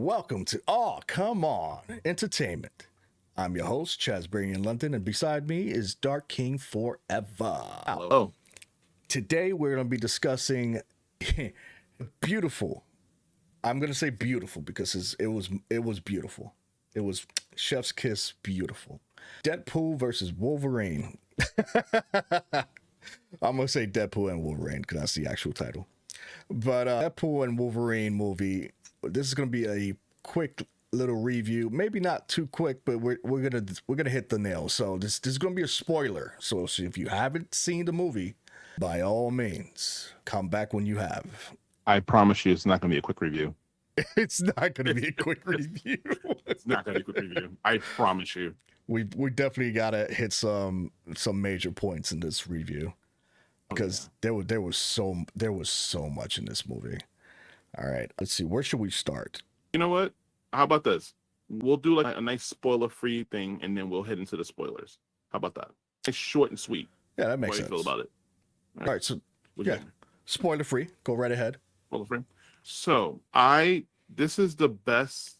Welcome to Come On Entertainment. I'm your host, Chasbury in London, and beside me is Dark King Forever. Hello. Today we're going to be discussing beautiful. I'm going to say beautiful because it was beautiful. It was Chef's Kiss beautiful. Deadpool versus Wolverine. I'm going to say Deadpool and Wolverine because that's the actual title. But Deadpool and Wolverine movie, this is going to be a quick little review. Maybe not too quick, but we're gonna hit the nail. So this is going to be a spoiler. So if you haven't seen the movie, by all means, come back when you have. I promise you, it's not going to be a quick review. It's not going to be a quick review. It's not going to be a quick review. I promise you. We definitely gotta hit some major points in this review because there was so much in this movie. All right, let's see. Where should we start? You know what? How about this? We'll do like a nice spoiler-free thing, and then we'll head into the spoilers. How about that? It's short and sweet. Yeah, that makes sense. sense. How do you feel about it? All right, so yeah, spoiler free. Go right ahead. Spoiler free. So this is the best.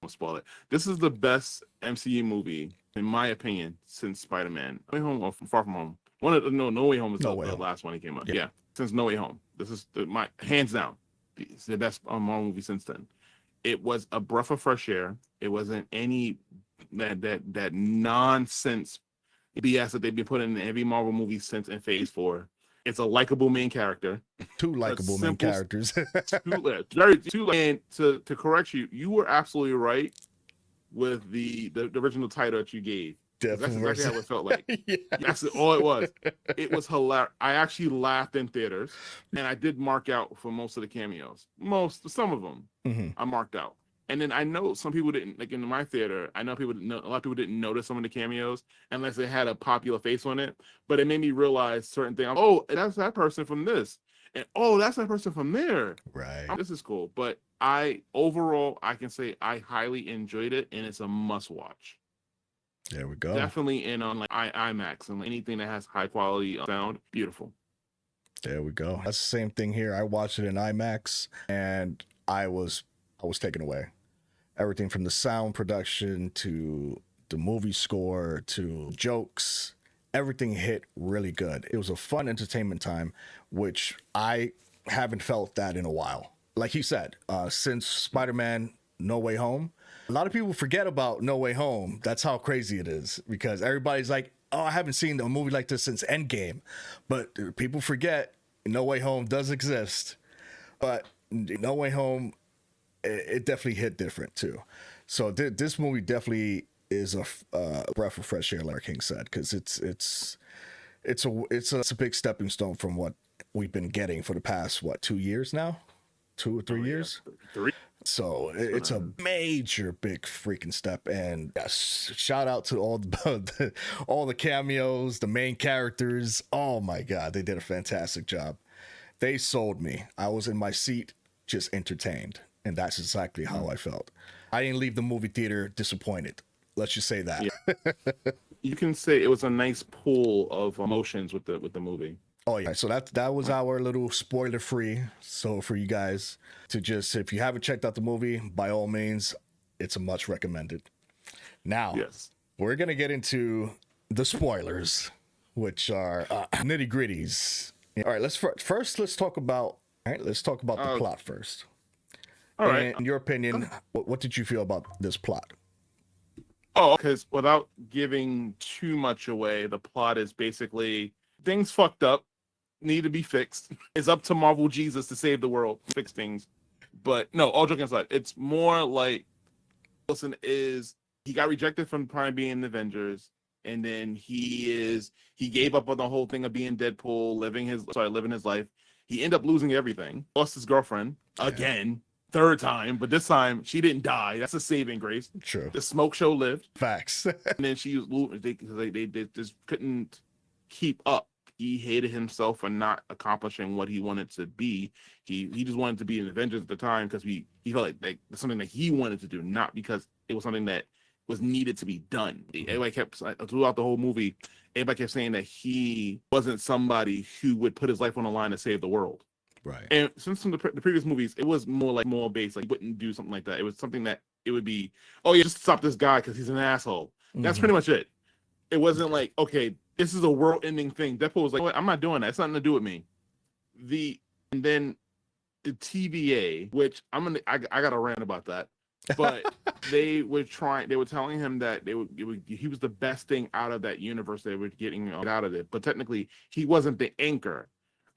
I'll spoil it. This is the best MCU movie, in my opinion, since Spider-Man. No Way Home or Far From Home. No Way Home is the last one that came out. Yeah, since No Way Home. This is my hands down. It's the best Marvel movie since then. It was a breath of fresh air. It wasn't any that nonsense BS that they've been putting in every Marvel movie since in Phase 4. It's a likable main character. Two likable main characters. two. And to correct you, you were absolutely right with the original title that you gave. That's exactly how it felt like. Yeah. That's all it was. It was hilarious. I actually laughed in theaters, and I did mark out for most of the cameos. Some of them, I marked out. And then I know some people didn't, like in my theater, I know a lot of people didn't notice some of the cameos unless they had a popular face on it. But it made me realize certain things. Oh, that's that person from this. And oh, that's that person from there. Right. This is cool. But overall, I can say I highly enjoyed it, and it's a must watch. There we go. Definitely in on like IMAX and anything that has high quality sound. Beautiful. There we go. That's the same thing here. I watched it in IMAX, and I was taken away. Everything from the sound production to the movie score to jokes, everything hit really good. It was a fun entertainment time, which I haven't felt that in a while. Like he said, since Spider-Man No Way Home, a lot of people forget about No Way Home. That's how crazy it is because everybody's like, oh, I haven't seen a movie like this since Endgame. But people forget No Way Home does exist. But No Way Home, it definitely hit different too. So this movie definitely is a breath of fresh air, like King said, because it's a big stepping stone from what we've been getting for the past 2 years now, 2 or 3 years. 3. So it's a major big freaking step, and yes, shout out to all the cameos, the main characters. Oh my God, they did a fantastic job. They sold me. I was in my seat, just entertained. And that's exactly how I felt. I didn't leave the movie theater disappointed. Let's just say that. Yeah. You can say it was a nice pool of emotions with the movie. Oh yeah. So that was our little spoiler free. So for you guys to if you haven't checked out the movie, by all means, it's a much recommended. Now, we're gonna get into the spoilers, which are nitty gritties. All right. Let's talk about the plot first. All right. In your opinion, what did you feel about this plot? Oh, because without giving too much away, the plot is basically things fucked up, need to be fixed. It's up to Marvel Jesus to save the world, fix things. But no, all joking aside, it's more like Wilson he got rejected from Prime being in the Avengers, and then he gave up on the whole thing of being Deadpool, living his life. He ended up losing everything, lost his girlfriend again. Third time, but this time she didn't die. That's a saving grace. True. The smoke show lived. Facts. And then they just couldn't keep up. He hated himself for not accomplishing what he wanted to be. He just wanted to be an Avengers at the time because he felt like something that he wanted to do, not because it was something that was needed to be done. Everybody kept throughout the whole movie. Everybody kept saying that he wasn't somebody who would put his life on the line to save the world. Right. And since from the previous movies, it was more based, like, wouldn't do something like that. It was something that it would be, oh yeah, just stop this guy because he's an asshole. That's pretty much it. It wasn't like, okay, this is a world-ending thing. Deadpool was like, I'm not doing that. It's nothing to do with me. And then the TVA, which I gotta rant about that. But they were telling him that he was the best thing out of that universe they were getting out of it. But technically, he wasn't the anchor.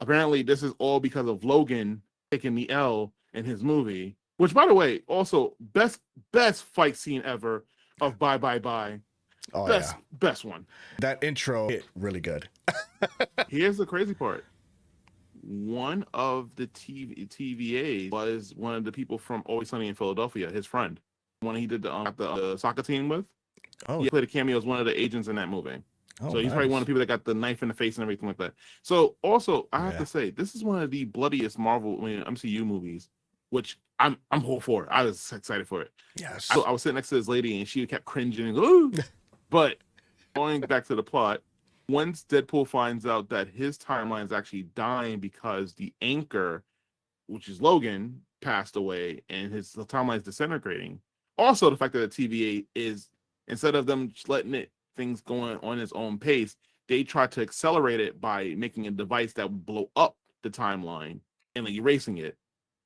Apparently, this is all because of Logan taking the L in his movie. Which, by the way, also best fight scene ever of Bye Bye Bye. Oh, best one. That intro hit really good. Here's the crazy part. One of the TVA was one of the people from Always Sunny in Philadelphia, his friend. One he did the soccer team with. Oh, he played a cameo as one of the agents in that movie. Oh, so he's probably one of the people that got the knife in the face and everything like that. So also, I have to say, this is one of the bloodiest MCU movies, which I'm all for. I was excited for it. Yes. I was sitting next to this lady and she kept cringing and ooh. But going back to the plot, once Deadpool finds out that his timeline is actually dying because the anchor, which is Logan, passed away and the timeline is disintegrating. Also, the fact that the TVA is, instead of them just letting things going on its own pace, they try to accelerate it by making a device that would blow up the timeline and like erasing it.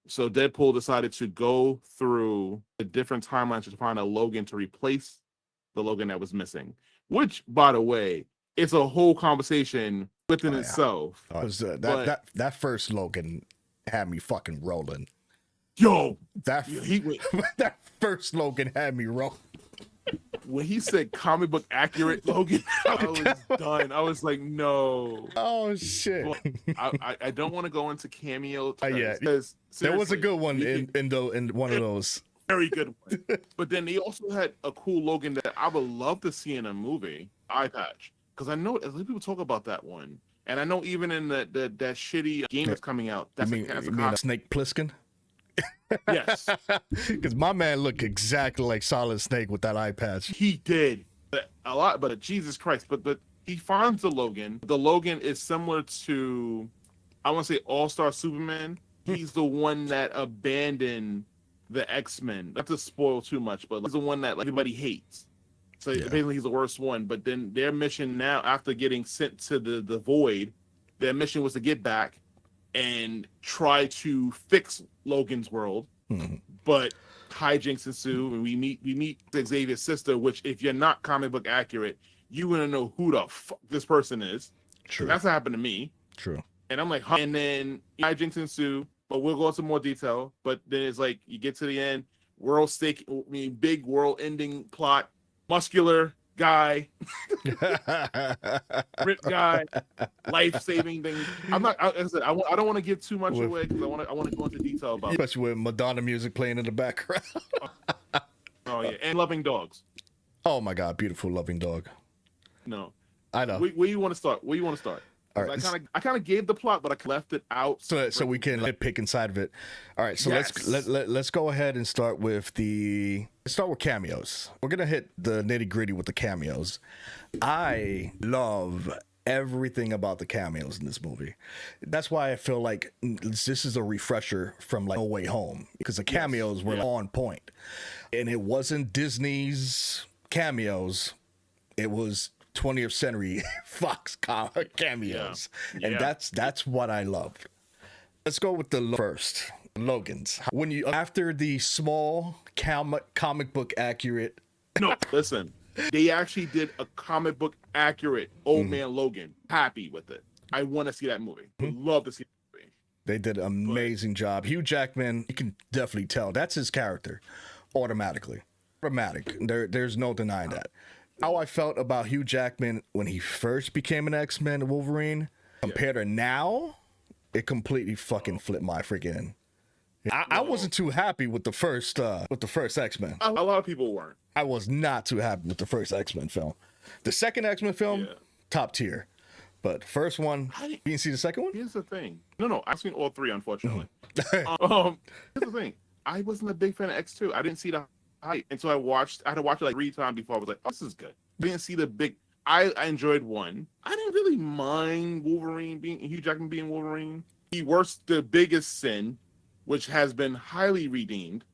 So Deadpool decided to go through the different timelines to find a Logan to replace the Logan that was missing. Which, by the way, it's a whole conversation within itself. That first Logan had me fucking rolling. Yo, that first Logan had me rolling. When he said comic book accurate Logan, I was done. I was like, no. Oh shit. Well, I don't want to go into cameos. Because there was a good one in one of those. Very good one. But then they also had a cool Logan that I would love to see in a movie, Eye Patch. Because I know people talk about that one. And I know even in that shitty game that's coming out, that's you mean Snake Plissken? Yes. Because my man looked exactly like Solid Snake with that eye patch. He did. A lot, but Jesus Christ. But he finds the Logan. The Logan is similar to, I want to say, All-Star Superman. He's the one that abandoned the X-Men. Not to spoil too much, but he's the one that everybody hates. So basically he's the worst one. But then their mission now, after getting sent to the void, their mission was to get back and try to fix Logan's world. But hijinks ensue, and we meet Xavier's sister, which, if you're not comic book accurate, you want to know who the fuck this person is. True. That's what happened to me. True. And I'm like, huh? And then hijinks ensue, but we'll go into more detail. But then it's like, you get to the end, big world-ending plot, muscular guy, ripped guy, life-saving things. I don't want to give too much away because I want to go into detail about it. Especially with Madonna music playing in the background. Oh yeah, and loving dogs. Oh my God, beautiful loving dog. No, I know. Where you want to start? All right. I kind of gave the plot, but I left it out so we can pick inside of it. All right, so let's go ahead and start with cameos. We're gonna hit the nitty gritty with the cameos. I love everything about the cameos in this movie. That's why I feel like this is a refresher from No Way Home, because the cameos were on point, and it wasn't Disney's cameos. It was 20th Century Fox cameos, and that's what I loved. Let's go with the first Logan's. After the small comic book accurate. No, listen, they actually did a comic book accurate Old Man Logan. Happy with it. I want to see that movie. Would love to see that movie. They did an amazing job. Hugh Jackman, you can definitely tell that's his character, automatically. Automatic. There's no denying that. How I felt about Hugh Jackman when he first became an X-Men Wolverine compared to now, it completely fucking flipped my freaking. I wasn't too happy with the first X-Men. A lot of people weren't. I was not too happy with the first X-Men film. The second X-Men film, top tier. But first one, you didn't see the second one? Here's the thing. No, I've seen all three, unfortunately. Here's the thing. I wasn't a big fan of X2. I didn't see the hype. And so I had to watch it like 3 times before I was like, oh, this is good. I didn't see the big. I enjoyed one. I didn't really mind Hugh Jackman being Wolverine. the biggest sin, which has been highly redeemed,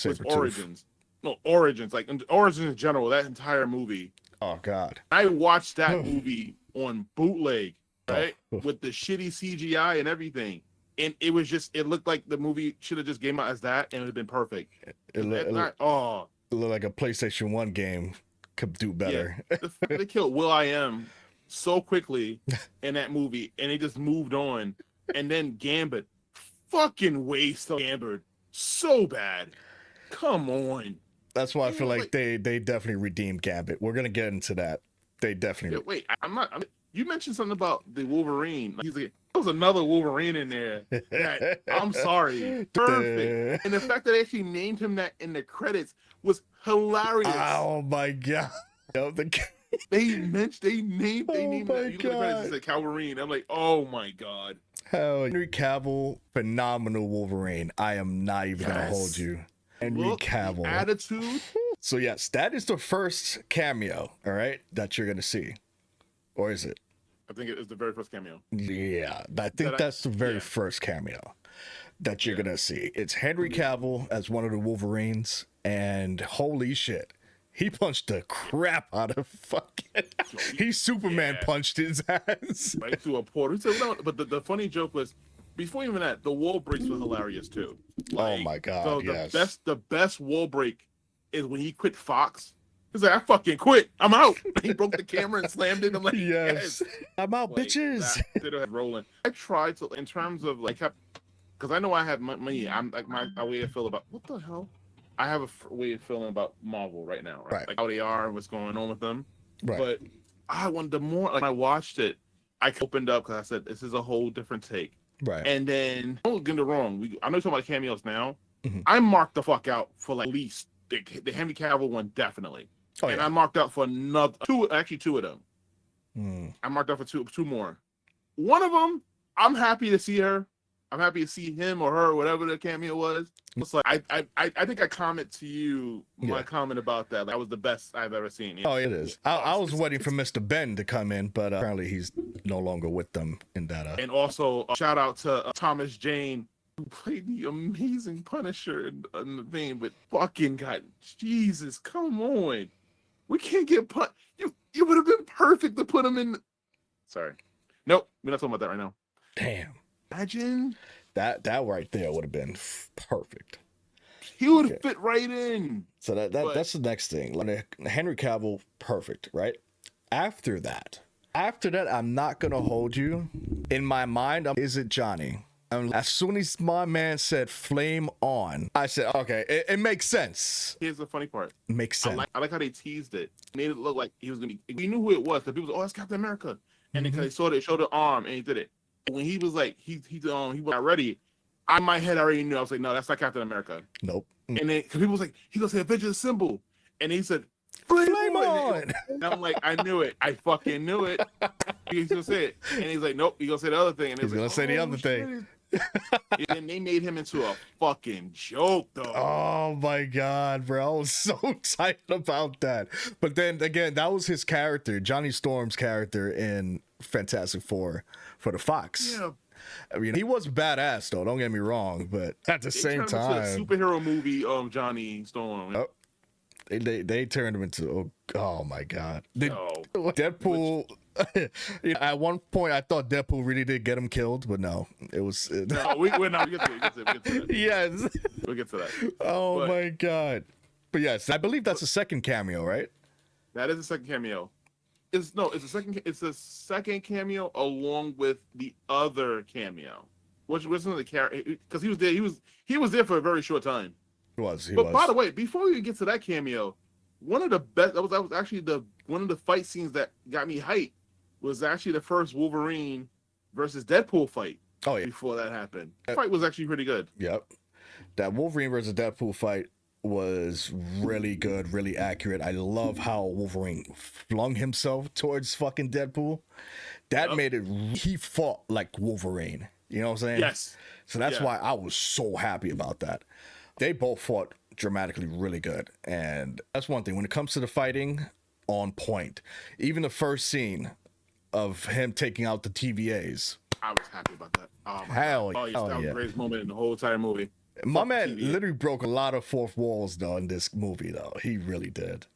was Origins. No, Origins, like Origins in general, that entire movie. Oh God. I watched that movie on bootleg, right? With the shitty CGI and everything. And it looked like the movie should have just came out as that and it would have been perfect. It looked like a PlayStation 1 game could do better. Yeah. They killed Will.i.am so quickly in that movie and they just moved on. And then Gambit, fucking waste of Gambit. So bad. Come on. That's why I feel like they definitely redeemed Gambit. We're gonna get into that. They definitely. Wait, you mentioned something about the Wolverine. He's like, there was another Wolverine in there. I'm sorry. Perfect. And the fact that they actually named him that in the credits was hilarious. Oh my God. They named that. You look at the credits, it said Calverine. I'm like, oh my God. Hell, Henry Cavill, phenomenal Wolverine. I am not even gonna hold you. Henry Cavill. The attitude. So yes, that is the first cameo, all right, that you're gonna see. Or is it? I think it is the very first cameo. Yeah, I think that's the very first cameo that you're gonna see. It's Henry Cavill as one of the Wolverines, and holy shit, he punched the crap out of fucking. He Superman punched his ass right through a portal. So, no, but the funny joke was, before even that, the wall breaks were hilarious too. Like, oh my God! So the best wall break is when he quit Fox. He's like, I fucking quit. I'm out. He broke the camera and slammed it. I'm like, yes. I'm out, like, bitches. Rolling. I tried to, in terms of like, because I know I have money. I'm like my way I feel about what the hell. I have a way of feeling about Marvel right now, right? Like how they are and what's going on with them. Right. But I wanted the more like I watched it, I opened up because I said this is a whole different take. Right. And then don't get me wrong. I know you're talking about cameos now. Mm-hmm. I marked the fuck out for like at least the Henry Cavill one definitely. Oh, and I marked out for another two of them. I marked out for two more. One of them, I'm happy to see her. I'm happy to see him or her, whatever the cameo was. It's like I think I comment to you my comment about that. That was the best I've ever seen. Oh, it is. I was waiting for Mr. Ben to come in, but apparently he's no longer with them in that. And also shout out to Thomas Jane, who played the amazing Punisher in the thing. But fucking God, Jesus, come on, we can't get You would have been perfect to put him in. Sorry, nope, we're not talking about that right now. Damn. Imagine that right there would have been perfect. He would fit right in. So that's the next thing. Henry Cavill, perfect, right? After that, I'm not gonna hold you. In my mind, is it Johnny? As soon as my man said "flame on," I said, "Okay, it makes sense." Here's the funny part. Makes sense. I like how they teased it, made it look like he was gonna be. We knew who it was. The people was, oh, it's Captain America, and then they showed the arm, and he did it. When he was like, he was not ready. In my head, I already knew. I was like, no, that's not Captain America. Nope. And then people was like, he gonna say Avengers symbol, and he said, "Flame on!" And I'm like, I knew it. I fucking knew it. He's gonna say it, and he's like, nope. He's gonna say the other thing, and he's gonna say the other thing. And they made him into a fucking joke, though. Oh my God, bro! I was so excited about that. But then again, that was his character, Johnny Storm's character in Fantastic Four for the Fox. Yeah. I mean, he was badass though. Don't get me wrong, but at the same time, a superhero movie, Johnny Storm. Oh, they turned him into oh my God, Deadpool. At one point, I thought Deadpool really did get him killed, but no, it was. No, we'll get to it. Yes, we'll get to that. Oh my God! But yes, I believe that's a second cameo, right? That is a second cameo. It's a second cameo along with the other cameo, which wasn't the character because he was there. He was there for a very short time. He was. But by the way, before we get to that cameo, one of the best that was actually one of the fight scenes that got me hyped was actually the first Wolverine versus Deadpool fight. Oh yeah. Before that happened, the fight was actually pretty good. Yep, that Wolverine versus Deadpool fight was really good, really accurate. I love how Wolverine flung himself towards fucking Deadpool. That made it. He fought like Wolverine. You know what I'm saying? Yes. So that's why I was so happy about that. They both fought dramatically really good, and that's one thing when it comes to the fighting, on point. Even the first scene of him taking out the TVAs, I was happy about that. Oh my Hell, God. Oh yes, hell that was yeah. the greatest moment in the whole entire movie. My Fuck the man TV. literally broke a lot of fourth walls though in this movie though. He really did.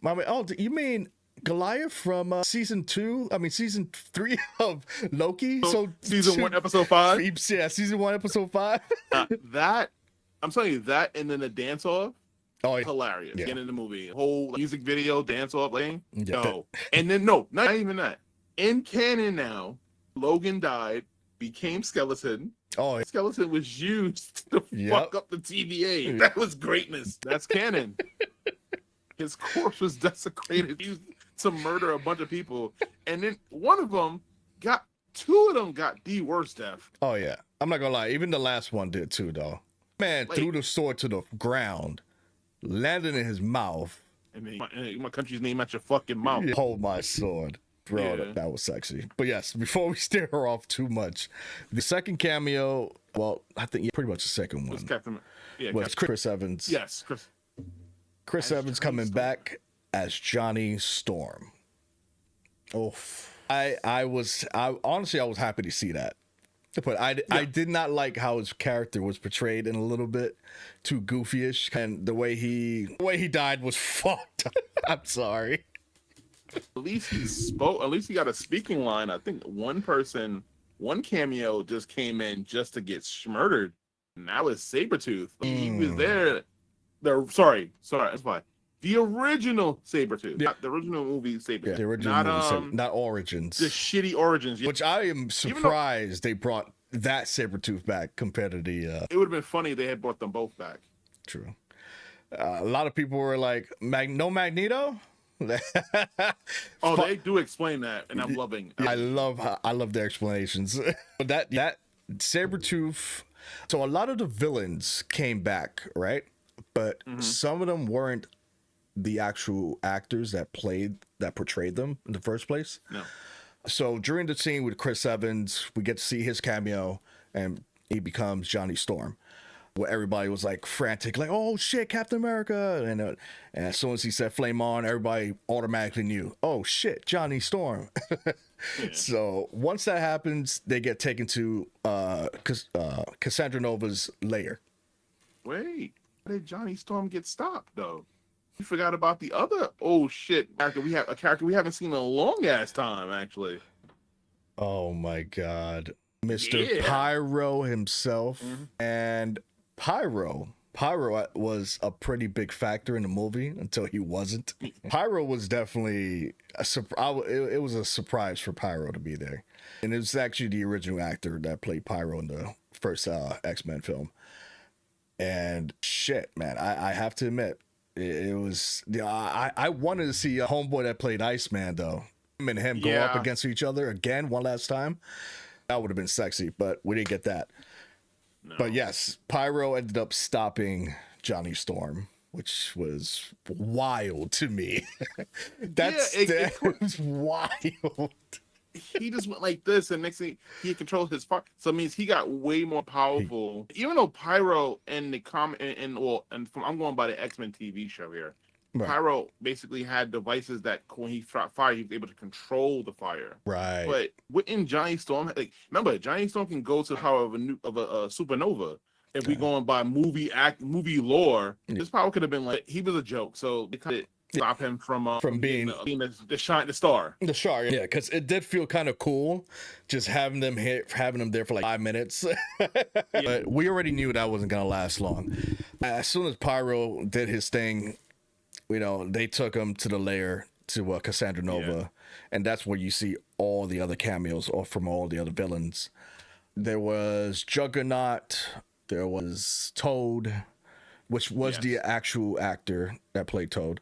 My man, oh, you mean Goliath from season 2? I mean season 3 of Loki. So season 1, episode 5. Yeah, season 1, episode 5. That I'm telling you that, and then the dance off. Oh, Hilarious. yeah. Get in the movie. Whole music video, dance off thing. Yeah. No. And then no, not even that. In canon now, Logan died, became Skeleton. Oh, Skeleton was used to fuck up the TVA. That was greatness. That's canon. His corpse was desecrated, used to murder a bunch of people. And then two of them got the worst death. Oh yeah. I'm not gonna lie, even the last one did too though. Man threw the sword to the ground, landed in his mouth. And then my country's name at your fucking mouth. Hold my sword. Bro, Yeah. that was sexy. But yes, before we steer her off too much, the second cameo, well, I think pretty much the second one, was Chris Evans. Yes, Chris Evans coming back as Johnny Storm. Oh, I honestly was happy to see that. But I did not like how his character was portrayed in a little bit too goofy-ish, and the way he died was fucked. I'm sorry. At least he spoke. At least he got a speaking line. I think one cameo just came in just to get murdered, and that was Sabretooth. He was there. Sorry, that's fine. The original Sabretooth, not the original movie Sabretooth. Yeah, the original movie, not Origins. The shitty Origins. Which I am surprised they brought that Sabretooth back compared to the... It would have been funny if they had brought them both back. True. A lot of people were like, no Magneto? They do explain that, and I'm loving. I love their explanations. But that Sabretooth. So a lot of the villains came back, right? But some of them weren't the actual actors that portrayed them in the first place. No. So during the scene with Chris Evans, we get to see his cameo, and he becomes Johnny Storm. Where everybody was like frantic, like, "Oh shit, Captain America!" And as soon as he said "Flame on," everybody automatically knew, "Oh shit, Johnny Storm." So once that happens, they get taken to Cassandra Nova's lair. Wait, how did Johnny Storm get stopped though? You forgot about the other character we haven't seen in a long ass time, actually. Oh my god, Mr. Pyro himself. And Pyro was a pretty big factor in the movie until he wasn't. Pyro was definitely it was a surprise for Pyro to be there, and it was actually the original actor that played Pyro in the first X-Men film. And shit, man, I have to admit, it was I wanted to see a homeboy that played Iceman though. Him and him go up against each other again one last time. That would have been sexy, but we didn't get that. No. But yes, Pyro ended up stopping Johnny Storm, which was wild to me. That was wild. He just went like this, and next thing he controlled his fire. So it means he got way more powerful. Even though Pyro and I'm going by the X-Men TV show here. Right. Pyro basically had devices that when he shot fire, he was able to control the fire. Right. But within Johnny Storm, remember, Johnny Storm can go to the power of a supernova. If we going by movie lore, his power could have been like he was a joke. So they kind of stop him from being the star. The star, yeah, because it did feel kind of cool just having them there for like 5 minutes. But we already knew that wasn't gonna last long. As soon as Pyro did his thing, they took him to the lair to Cassandra Nova, and that's where you see all the other cameos from all the other villains. There was Juggernaut, there was Toad, which was the actual actor that played Toad.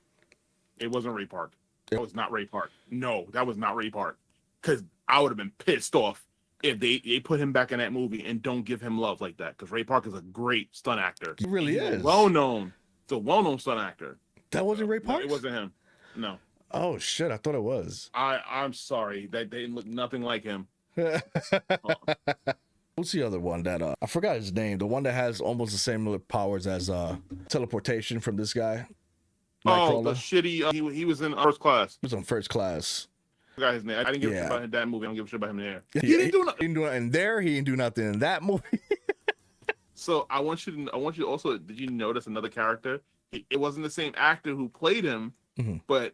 It wasn't Ray Park. That was not Ray Park. No, that was not Ray Park. Because I would have been pissed off if they put him back in that movie and don't give him love like that. Because Ray Park is a great stunt actor. He really is. Well-known. It's a well-known stunt actor. That wasn't Ray Park? No, it wasn't him. No. Oh, shit. I thought it was. I'm sorry. They look nothing like him. What's the other one that I forgot his name? The one that has almost the same powers as teleportation from this guy. The shitty. He was in First Class. He was on First Class. forgot his name. I didn't give a shit about that movie. I don't give a shit about him there. He didn't do nothing. He didn't do nothing there. He didn't do nothing in that movie. So I want you to also, did you notice another character? It wasn't the same actor who played him, but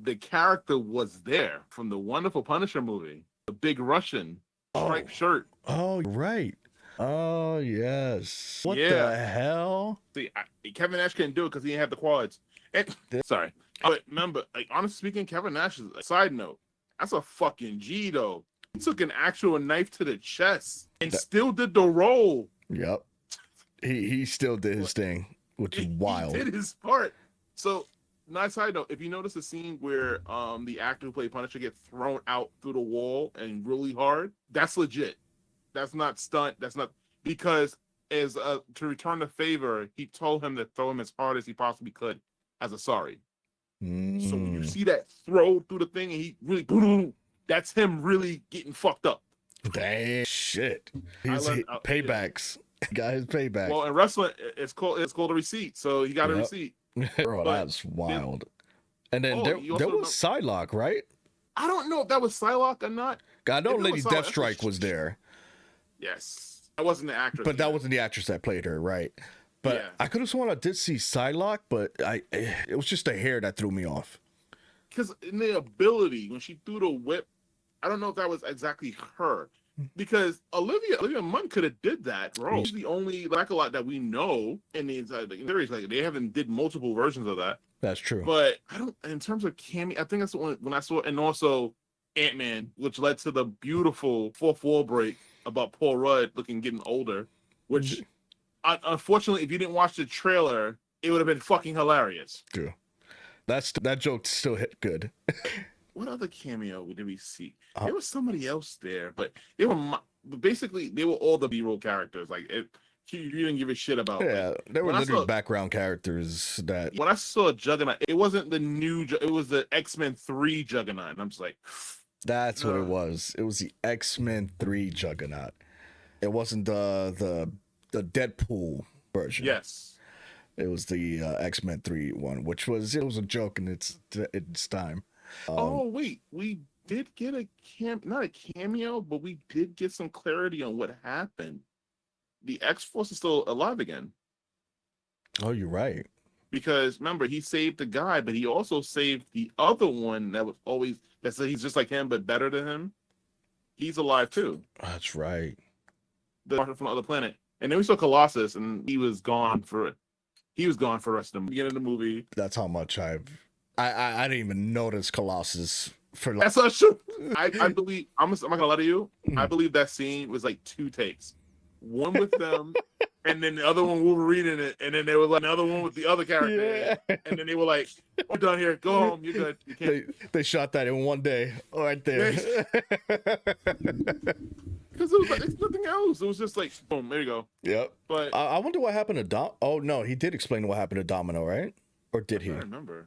the character was there from the Wonderful Punisher movie. The big Russian striped shirt. Oh, right. Oh, yes. What the hell? See, Kevin Nash couldn't do it because he didn't have the quads. And, sorry. But remember, like, honestly speaking, Kevin Nash is a side note. That's a fucking G, though. He took an actual knife to the chest and still did the role. Yep. He still did his thing, which is wild. He did his part. So, nice side note, if you notice the scene where the actor who played Punisher gets thrown out through the wall and really hard, that's legit. That's not stunt. That's not, because as to return the favor, he told him to throw him as hard as he possibly could as a sorry. So when you see that throw through the thing and he really, boom, that's him really getting fucked up. Damn shit. Paybacks. Got his payback. Well, in wrestling, it's called a receipt. So he got a receipt. Bro, that's wild. And then there was Psylocke, right? I don't know if that was Psylocke or not. I know Lady Deathstrike was there. Yes. That wasn't the actress. But that wasn't the actress that played her, right? But I could have sworn I did see Psylocke, but it was just the hair that threw me off. Because in the ability, when she threw the whip, I don't know if that was exactly her. Because Olivia Munn could have did that role. She's the only Black-a-lot that we know in the entire series. Like, they haven't did multiple versions of that. That's true. But I don't, in terms of cameo, I think that's the one when I saw, and also Ant-Man, which led to the beautiful fourth wall break about Paul Rudd getting older, which unfortunately, if you didn't watch the trailer, it would have been fucking hilarious. True. That joke still hit good. What other cameo did we see? There was somebody else there, but they were basically all the B-roll characters. Like, you didn't give a shit about. Yeah, they were literally background characters. That when I saw Juggernaut, it wasn't the new. It was the X-Men 3 Juggernaut, and I'm just like, that's what it was. It was the X-Men 3 Juggernaut. It wasn't the Deadpool version. Yes, it was the X-Men 3 one, which was a joke in its time. Oh wait, we did get not a cameo, but we did get some clarity on what happened. The X-Force is still alive again. Oh, you're right. Because remember, he saved the guy, but he also saved the other one that said he's just like him, but better than him. He's alive too. That's right. From another planet. And then we saw Colossus, and he was gone for the rest of the beginning of the movie. That's how much I didn't even notice Colossus for. That's not true. I believe I'm not gonna lie to you. I believe that scene was like 2 takes. One with them, and then the other one Wolverine in it, and then there was another one with the other character, and then they were like, "We're done here. Go home. You're good. You can't." They shot that in one day, right there. Because it was like it's nothing else. It was just like, boom, there you go. Yep. But I wonder what happened to Dom. Oh no, he did explain what happened to Domino, right? Or did he? I remember.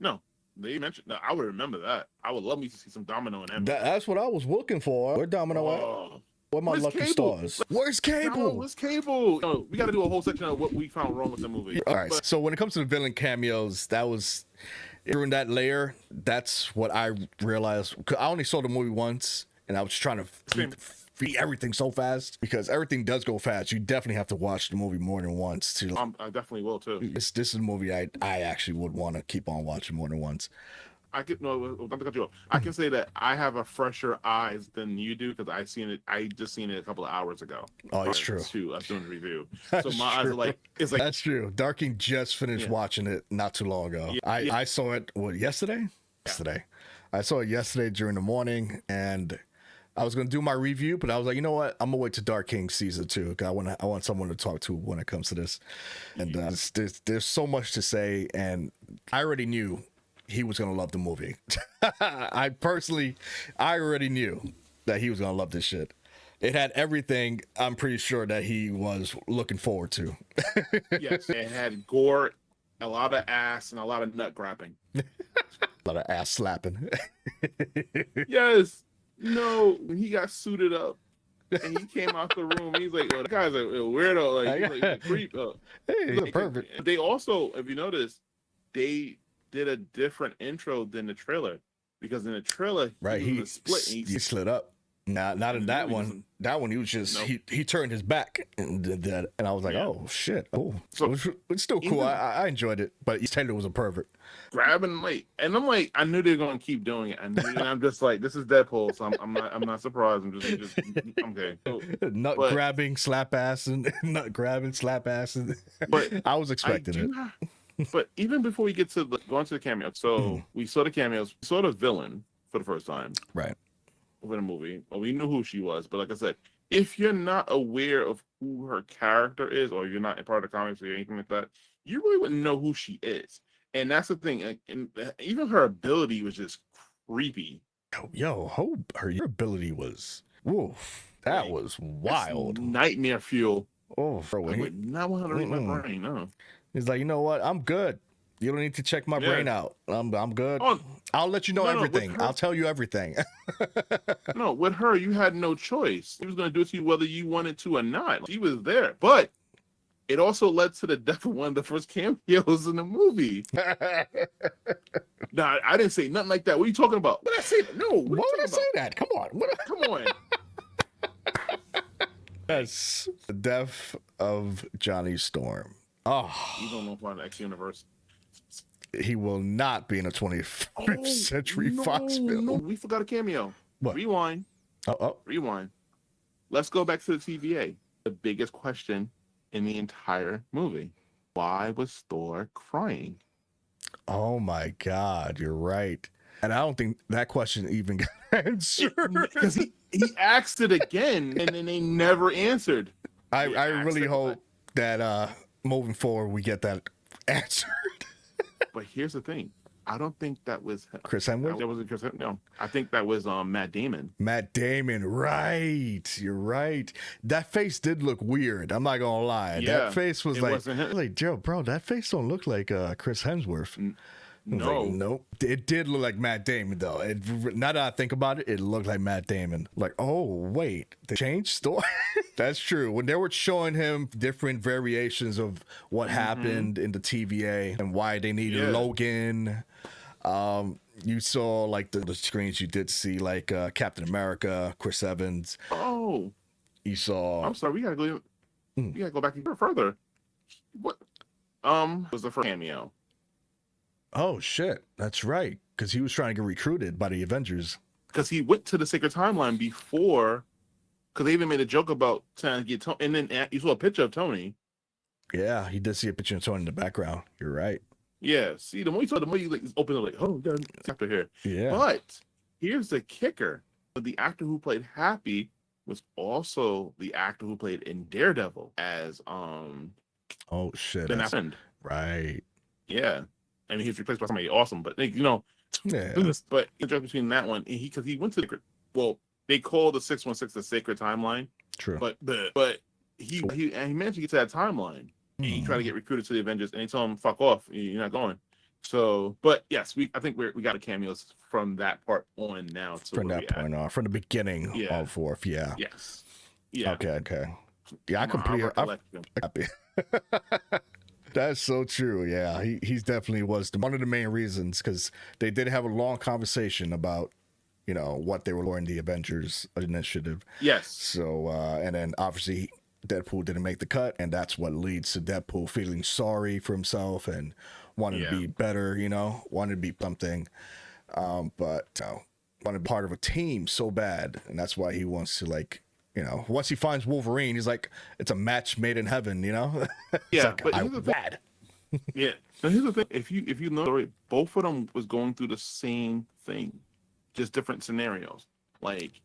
No, they mentioned. No, I would remember that. I would love me to see some Domino in that. That's what I was looking for. Where Domino at? Where my lucky stars? Where's Cable? Where's Cable? No, we got to do a whole section of what we found wrong with the movie. All right. So when it comes to the villain cameos, that was during that layer. That's what I realized. I only saw the movie once, and I was trying to feed everything so fast because everything does go fast. You definitely have to watch the movie more than once. I definitely will too. This is a movie I actually would want to keep on watching more than once. I can say that I have a fresher eyes than you do because I just seen it a couple of hours ago. Oh, it's true. I was doing the review, so my eyes are like, it's like that's true. Darking just finished watching it not too long ago. I saw it yesterday. Yesterday, I saw it yesterday during the morning, and I was gonna do my review, but I was like, you know what? I'm gonna wait to Dark King season 2 because I want someone to talk to when it comes to this, and there's so much to say, and I already knew he was gonna love the movie. I already knew that he was gonna love this shit. It had everything I'm pretty sure that he was looking forward to. Yes, it had gore, a lot of ass, and a lot of nut grabbing. A lot of ass slapping. Yes. No, when he got suited up and he came out the room, he's like, "Oh, that guy's a weirdo. Like, he's like a creep." Hey, he's perfect. They also, if you notice, they did a different intro than the trailer. because in the trailer, right, he was in a split. And he slid up. Not in that one. That one, he was just he turned his back and did that, and I was like, oh shit, oh, so it's still cool. I enjoyed it, but Taylor was a pervert. Grabbing and I'm like, I knew they were gonna keep doing it, and I'm just like, this is Deadpool, so I'm not surprised. I'm just okay. So, grabbing, slap ass, and nut grabbing, slap ass, and but I was expecting it. But even before we get to going to the cameo, so we saw the cameos, we saw the villain for the first time, right? In a movie. Well, we knew who she was, but like I said, if you're not aware of who her character is, or you're not a part of the comics or anything like that, you really wouldn't know who she is. And that's the thing. And even her ability was just creepy. Yo, her ability was, woof, that was wild. Nightmare fuel. Oh, bro, I would not want to read my brain. No, he's like, you know what? I'm good. You don't need to check my brain out. I'm good. Oh, I'll let you know everything. I'll tell you everything. No, with her, you had no choice. He was going to do it to you whether you wanted to or not. She was there. But it also led to the death of one of the first cameos in the movie. Nah, I didn't say nothing like that. What are you talking about? What did I say? No. Why would I say that? Come on. Come on. Yes. The death of Johnny Storm. Oh. You don't know about the X universe. He will not be in a 25th century Fox film. No, we forgot a cameo. What? Rewind. Rewind. Let's go back to the TVA. The biggest question in the entire movie. Why was Thor crying? Oh my God, you're right. And I don't think that question even got answered. Because he asked it again and then they never answered. I really hope that moving forward we get that answered. But here's the thing. I don't think that was Chris Hemsworth. That wasn't Chris Hemsworth. No, I think that was Matt Damon. Matt Damon, right? You're right. That face did look weird. I'm not gonna lie. Yeah, that face was like Joe, bro. That face don't look like Chris Hemsworth. No, like, nope. It did look like Matt Damon though. Now that I think about it, it looked like Matt Damon. Like, oh wait, they changed story. That's true. When they were showing him different variations of what happened in the TVA and why they needed Logan, you saw like the screens. You did see like Captain America, Chris Evans. Oh, you saw. I'm sorry. We gotta go. We gotta go back even further. What? Was the first cameo? Oh shit, that's right. Because he was trying to get recruited by the Avengers. Because he went to the Sacred Timeline before. Because they even made a joke about trying to get Tony, and then you saw a picture of Tony. Yeah, he did see a picture of Tony in the background. You're right. Yeah, see, the more you saw, the more you like open up, like, oh, God, after here. Yeah. But here's the kicker: the actor who played Happy was also the actor who played in Daredevil as Oh shit. Ben Affleck. Right. Yeah. I mean, he's replaced by somebody awesome, but you know, but the difference between that one, because he went to they call the 616 the Sacred Timeline. True. But he managed to get to that timeline. And he tried to get recruited to the Avengers, and they told him, "Fuck off, you're not going." So, but yes, I think we got a cameos from that part on now. From that point on, from the beginning, all forth. Yeah. Yes. Yeah. Okay. Yeah, I'm happy. That's so true. Yeah, he's definitely was one of the main reasons, because they did have a long conversation about, you know, what they were doing the Avengers initiative. Yes. So and then obviously Deadpool didn't make the cut, and that's what leads to Deadpool feeling sorry for himself and wanting to be better. You know, wanting to be something, but wanted to be part of a team so bad, and that's why he wants to, like, you know, once he finds Wolverine, he's like, it's a match made in heaven, you know? Yeah, like, but here's the thing. Yeah. Now here's the thing. If you know the story, both of them was going through the same thing, just different scenarios. Like,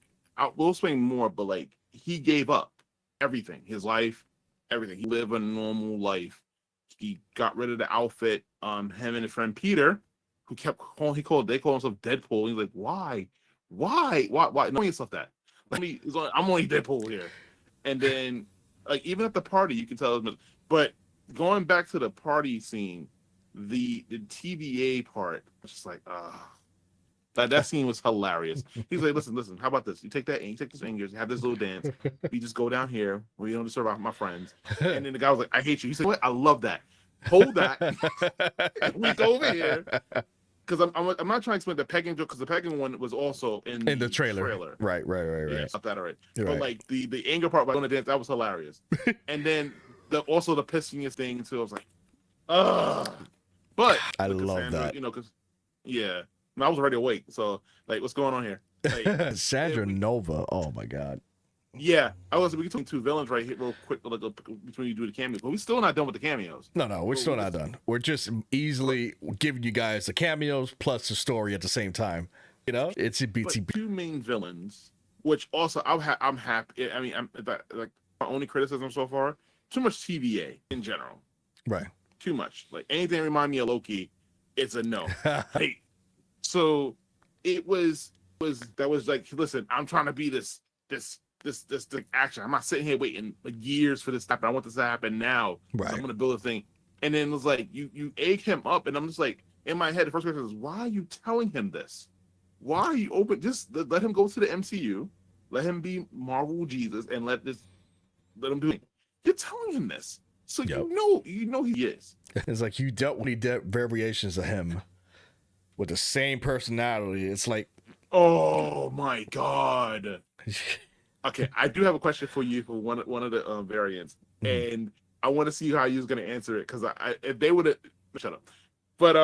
we'll explain more, but like, he gave up everything, his life, everything. He lived a normal life. He got rid of the outfit. Him and his friend Peter, who kept calling, they call himself Deadpool. He's like, why? Know yourself that. I'm only Deadpool here. And then, like, even at the party, you can tell. But going back to the party scene, the TVA part, was just like, that scene was hilarious. He's like, listen, how about this? You take that, and you take this fingers, you have this little dance. We just go down here where you don't disturb my friends. And then the guy was like, I hate you. He said, what? I love that. Hold that. And we go over here. because I'm not trying to explain the pegging joke, because the pegging one was also in the trailer. Right. Yeah, got that alreght. You're but right. like the anger part by doing the dance, that was hilarious. And then the pissing thing too. I was like, ugh. But I love Cassandra, that. because I was already awake. So like, what's going on here? Like, Sandra Nova. Oh my god. Yeah, we can talk two villains right here real quick, like, between you do the cameos, but we're still not done with the cameos. No, we're still not done. We're just easily giving you guys the cameos plus the story at the same time. You know, it's a BTB. Two main villains, which also I'm happy. I mean, like my only criticism so far: too much TVA in general. Right. Too much. Like anything that remind me of Loki, it's a no. Hey, so it was like, listen, I'm trying to be this action. I'm not sitting here waiting like years for this to happen. I want this to happen now. Right. So I'm gonna build a thing. And then it was like you egg him up, and I'm just like, in my head, the first question is, why are you telling him this? Why are you open? Just let him go to the MCU, let him be Marvel Jesus, and let him do it. You're telling him this, so you know he is. It's like you dealt with variations of him with the same personality. It's like, oh my god. Okay, I do have a question for you for one of the variants, and I want to see how you're going to answer it, because if they would have shut up, but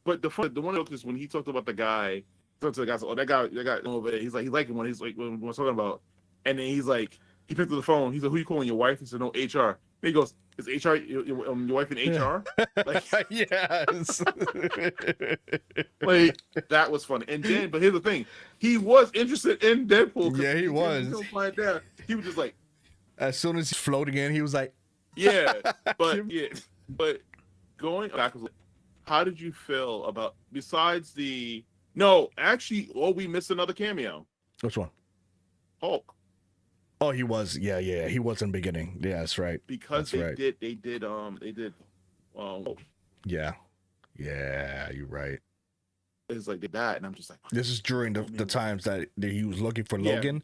but the one is when he talked about the guy, talked to the guy, so, that guy over there, he's like, he liked him when he's like, when we're talking about, and then he's like, he picked up the phone, he's like, who you calling, your wife? He said, no, HR. And he goes, is HR your wife in HR? Like, yes. like, that was funny. And then, but here's the thing, he was interested in Deadpool. Yeah, he was. He was just like, as soon as he's floating in, he was like, but going back, how did you feel about, besides we missed another cameo. Which one? Hulk. Oh, he was. Yeah. He was in the beginning. Yeah, that's right. Because that's they did. Yeah, you're right. It's like that, and I'm just like, this is during the times that he was looking for Logan.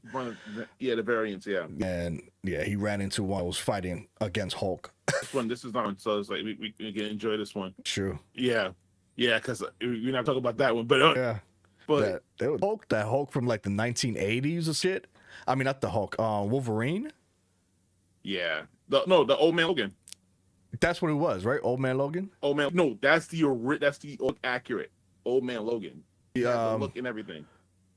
The variants, and he ran into one who was fighting against Hulk. This is not, so it's like we can enjoy this one. True. Yeah, because we're not talking about that one, but but that Hulk from like the 1980s or shit. I mean, not the Hulk. Wolverine. Yeah. The Old Man Logan. That's what it was, right? Old Man Logan. Old Man. No, that's the accurate Old Man Logan. The look and everything.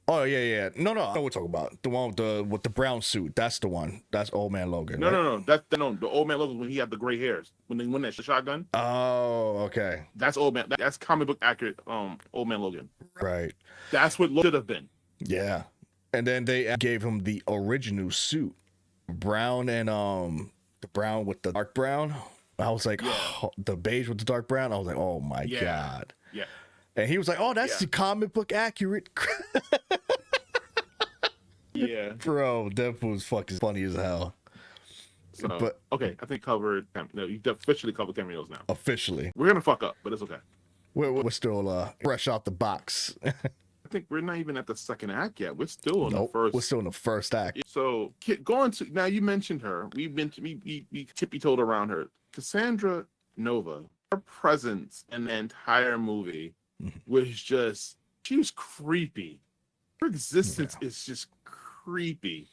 Oh yeah. No. I know what we're talking about. The one with the brown suit. That's the one. That's Old Man Logan. No. That's the Old Man Logan when he had the gray hairs. When they won that shotgun. Oh, okay. That's Old Man. That's comic book accurate. Old Man Logan. Right. That's what should have been. Yeah. And then they gave him the original suit, brown and the brown with the dark brown. I was like, the beige with the dark brown. I was like, oh my god. Yeah. And he was like, oh, that's the comic book accurate. Yeah. Bro, Deadpool's fucking funny as hell. So, but okay, I think covered. No, you officially covered cameos now. Officially. We're gonna fuck up, but it's okay. We're still fresh out the box. I think we're not even at the second act yet. We're still in the first. We're still in the first act. So going to now, you mentioned her. We tippy-toed around her. Cassandra Nova. Her presence in the entire movie was just, she was creepy. Her existence is just creepy.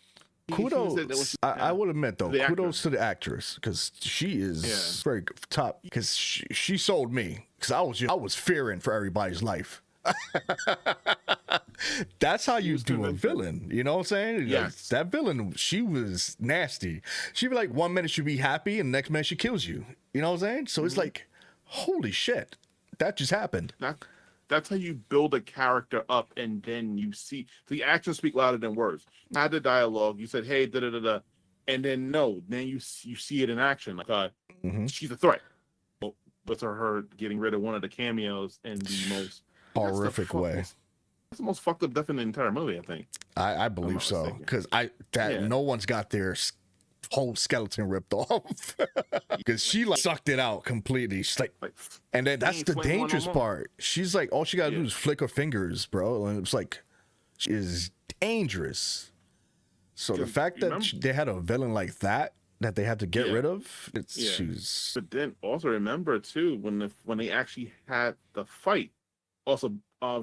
Kudos. I will admit though, kudos to the actress, because she is very top. Because she sold me. Because I was fearing for everybody's life. That's how you do a villain, you know what I'm saying? Yes. That villain, she was nasty. She'd be like, 1 minute she'd be happy and the next minute she kills you, you know what I'm saying? So it's like, holy shit, that just happened. That's how you build a character up, and then you see the actions speak louder than words. I had the dialogue, you said, hey, da-da-da-da, and then you see it in action, like she's a threat. But her getting rid of one of the cameos in the most horrific way. That's the most fucked up death in the entire movie, I think. I believe so, because no one's got their whole skeleton ripped off, because she sucked it out completely. She's like, and then that's the dangerous part. She's like, all she gotta do is flick her fingers, bro, and it's like, she is dangerous. So the fact that they had a villain like that that they had to get rid of. Yeah. She's. But then also remember too when they actually had the fight. Also,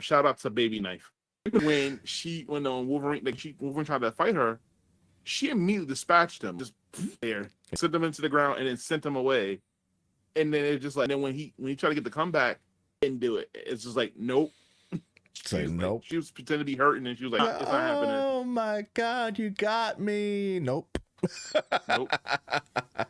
shout out to Baby Knife. When Wolverine tried to fight her, she immediately dispatched him, just there, sent him into the ground, and then sent him away. And then it's just like, then when he tried to get the comeback, didn't do it. It's just like, nope. Say nope. She was pretending to be hurting, and she was like, it's not happening. Oh my God, you got me. Nope. Nope.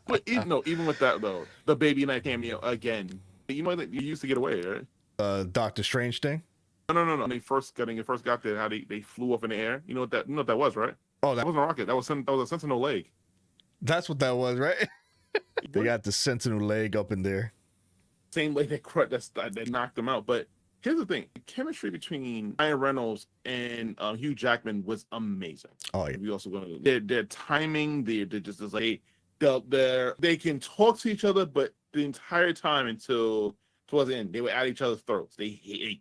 But even with that though, the Baby Knife cameo again. You know that you used to get away, right? Doctor Strange thing. No. When they first got there, how they flew up in the air. You know what that was, right? Oh, that wasn't a rocket. That was a Sentinel leg. That's what that was, right? They got the Sentinel leg up in there. Same leg that knocked them out. But here's the thing: the chemistry between Ryan Reynolds and Hugh Jackman was amazing. Oh yeah. We also going their timing. They're just like they can talk to each other, but the entire time until towards the end, they were at each other's throats. They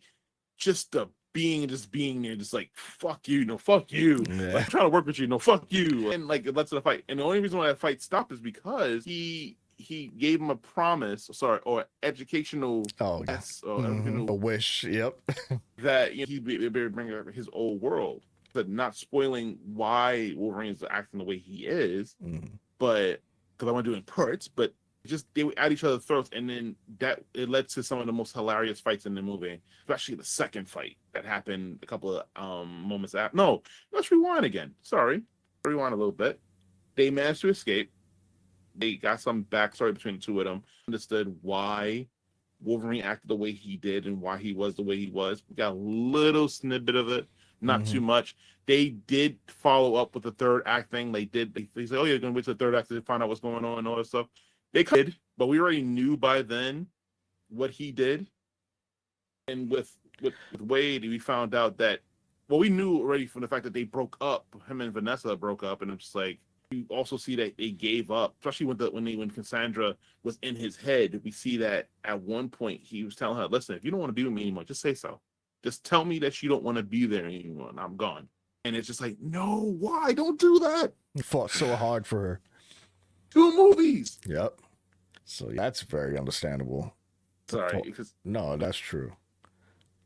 just being there, just like fuck you, no fuck you. Yeah. Like, I'm trying to work with you, no fuck you. And like it led to the fight. And the only reason why that fight stopped is because he gave him a promise, or educational. Oh yeah. A wish. Yep. That he'd be bring up his old world, but not spoiling why Wolverine's acting the way he is. But because I want to do it in parts, but just they would at each other's throats, and then that it led to some of the most hilarious fights in the movie, especially the second fight that happened a couple of moments after. No, let's rewind again. Sorry, rewind a little bit. They managed to escape. They got some backstory between the two of them. Understood why Wolverine acted the way he did and why he was the way he was. We got a little snippet of it, not too much. They did follow up with the third act thing. They said, "Oh, you're going to wait till the third act to find out what's going on and all that stuff." They could, but we already knew by then what he did. And with Wade, we found out that, well, we knew already from the fact that they broke up. Him and Vanessa broke up, and it's just like you also see that they gave up, especially when Cassandra was in his head. We see that at one point he was telling her, "Listen, if you don't want to be with me anymore, just say so. Just tell me that you don't want to be there anymore, and I'm gone." And it's just like, no, why? Don't do that. He fought so hard for her. 2 movies. Yep. So that's very understandable. Sorry, because no, that's true.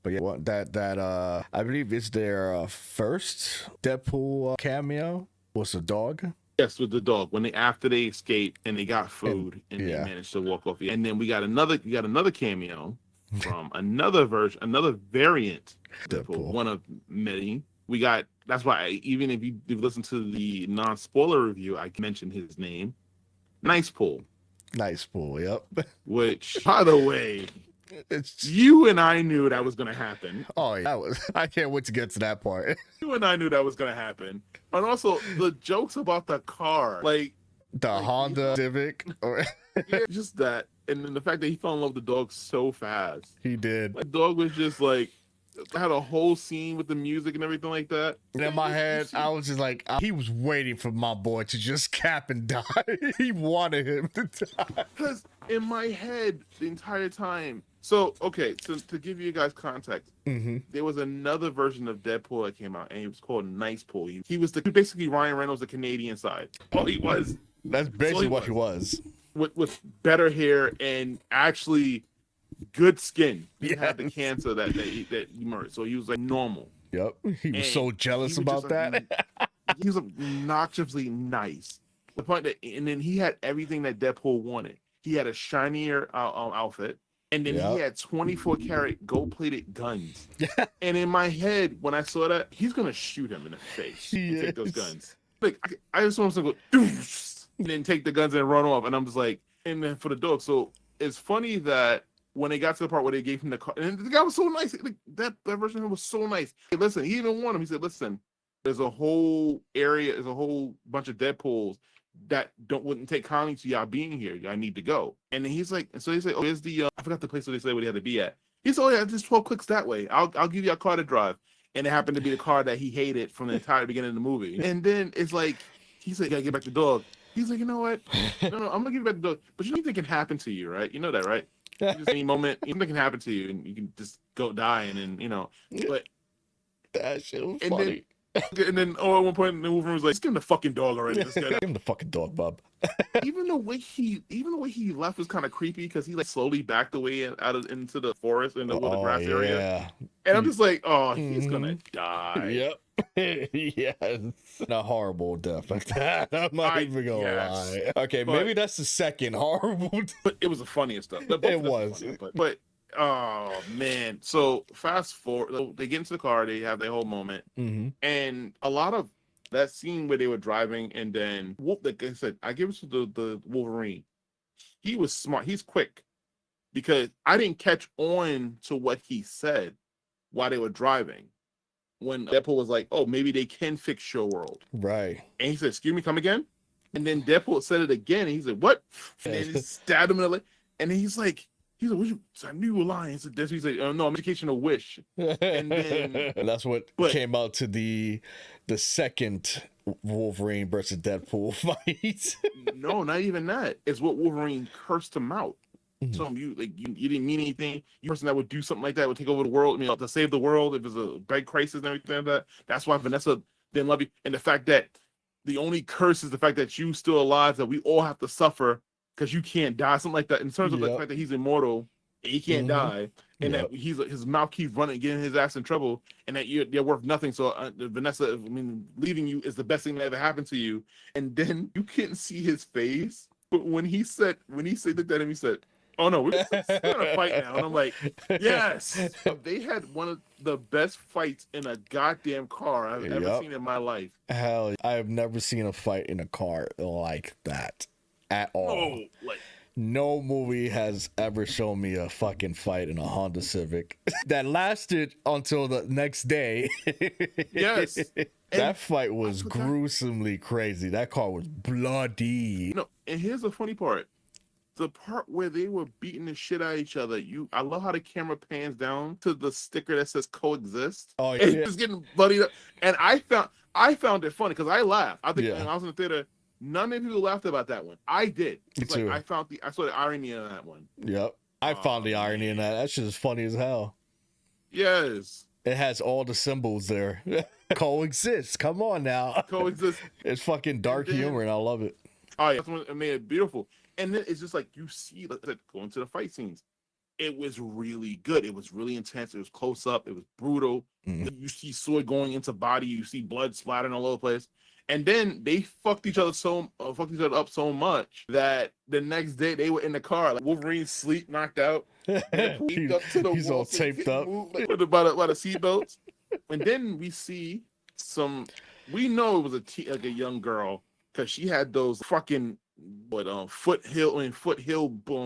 But yeah, that I believe it's their first Deadpool cameo was the dog. Yes, with the dog. After they escaped and they got food and they managed to walk off. And then we got another cameo from another variant Deadpool, one of many. That's why even if you've listened to the non-spoiler review, I mentioned his name. Nice Pool. Yep. Which, by the way, you and I knew that was going to happen. Oh, yeah. I can't wait to get to that part. You and I knew that was going to happen. And also, the jokes about the car. Like Honda Civic. Yeah, just that. And then the fact that he fell in love with the dog so fast. He did. The dog was just like, had a whole scene with the music and everything like that. And in my head, I was just like, he was waiting for my boy to just cap and die. He wanted him to die. Because in my head, the entire time. So, okay, to give you guys context, there was another version of Deadpool that came out, and it was called Nice Pool. He was basically Ryan Reynolds, the Canadian side. All he was. That's basically what he was. With better hair and actually good skin. He had the cancer that he murdered, so he was like normal. Yep, he was so jealous about that. He was obnoxiously nice. The point that, and then he had everything that Deadpool wanted. He had a shinier outfit, and then he had 24 karat gold plated guns. And in my head, when I saw that, he's gonna shoot him in the face and take those guns. Like I just want him to go and then take the guns and run off. And I'm just like, and then for the dog. So it's funny that when they got to the part where they gave him the car, and the guy was so nice. Like, that version of him was so nice. Hey, listen, he even warned him. He said, "Listen, there's a whole bunch of Deadpools that wouldn't take kindly to y'all being here. I need to go." And then he's like, so he said, "Oh, here's the I forgot the place where they said where they had to be at." He said, "Oh yeah, just 12 clicks that way. I'll give you a car to drive." And it happened to be the car that he hated from the entire beginning of the movie. And then it's like, he said, "You gotta get back the dog." He's like, "You know what? No, I'm gonna give you back the dog. But you know anything can happen to you, right? You know that, right? Just any moment, anything can happen to you, and you can just go die, and then But that shit was funny. And then, at one point, the Wolverine was like, "Just give him the fucking dog already." Give him the fucking dog, bub. Even the way he left was kind of creepy because he like slowly backed away into the forest and the grass area. And I'm just like, oh, he's gonna die. Yep. Yes. A horrible death like that. I'm not even gonna lie. Okay, maybe that's the second horrible death. But it was the funniest stuff. It was. Funny, but oh man. So fast forward, they get into the car, they have their whole moment. And a lot of that scene where they were driving, and then like I said, I give it to the Wolverine. He was smart, he's quick. Because I didn't catch on to what he said while they were driving. When Deadpool was like, "Oh, maybe they can fix your world." Right. And he said, "Excuse me, come again?" And then Deadpool said it again. And he said, "What?" And then he stabbed him in the leg. And then he's like, "What you, I knew you were lying." He said, he's like, "Oh, no, I'm educating a wish." And then that's what came out to the second Wolverine versus Deadpool fight. No, not even that. It's what Wolverine cursed him out. So you didn't mean anything. You person that would do something like that would take over the world. To save the world if it's a big crisis and everything like that. That's why Vanessa didn't love you. And the fact that the only curse is the fact that you still alive, that we all have to suffer because you can't die. Something like that. In terms of the fact that he's immortal and he can't die, and that his mouth keeps running, getting his ass in trouble, and that you're worth nothing. So Vanessa, leaving you is the best thing that ever happened to you. And then you couldn't see his face, but when he said looked at him, he said, "Oh no, we're gonna fight now." And I'm like, yes. They had one of the best fights in a goddamn car I've ever seen in my life. Hell, I have never seen a fight in a car like that at all. No movie has ever shown me a fucking fight in a Honda Civic that lasted until the next day. Yes. That fight was gruesomely crazy. That car was bloody. No, and here's the funny part. The part where they were beating the shit out of each other, I love how the camera pans down to the sticker that says coexist. Oh yeah. It's just getting bloodied up. And I found it funny because I laughed. I think when I was in the theater, none of people laughed about that one. I did. It's like I saw the irony in that one. Yep. I found the irony in that. That shit is funny as hell. Yes. It has all the symbols there. Coexist. Come on now. Coexist. It's fucking dark humor and I love it. Oh yeah, that's what made it beautiful. And then it's just like you see, going to the fight scenes. It was really good. It was really intense. It was close up. It was brutal. You see sword going into body. You see blood splattering all over the place. And then they fucked each other up so much that the next day they were in the car. Like Wolverine's sleep knocked out. He's all taped up by the seatbelts. And then we see we know it was a young girl because she had those fucking foothill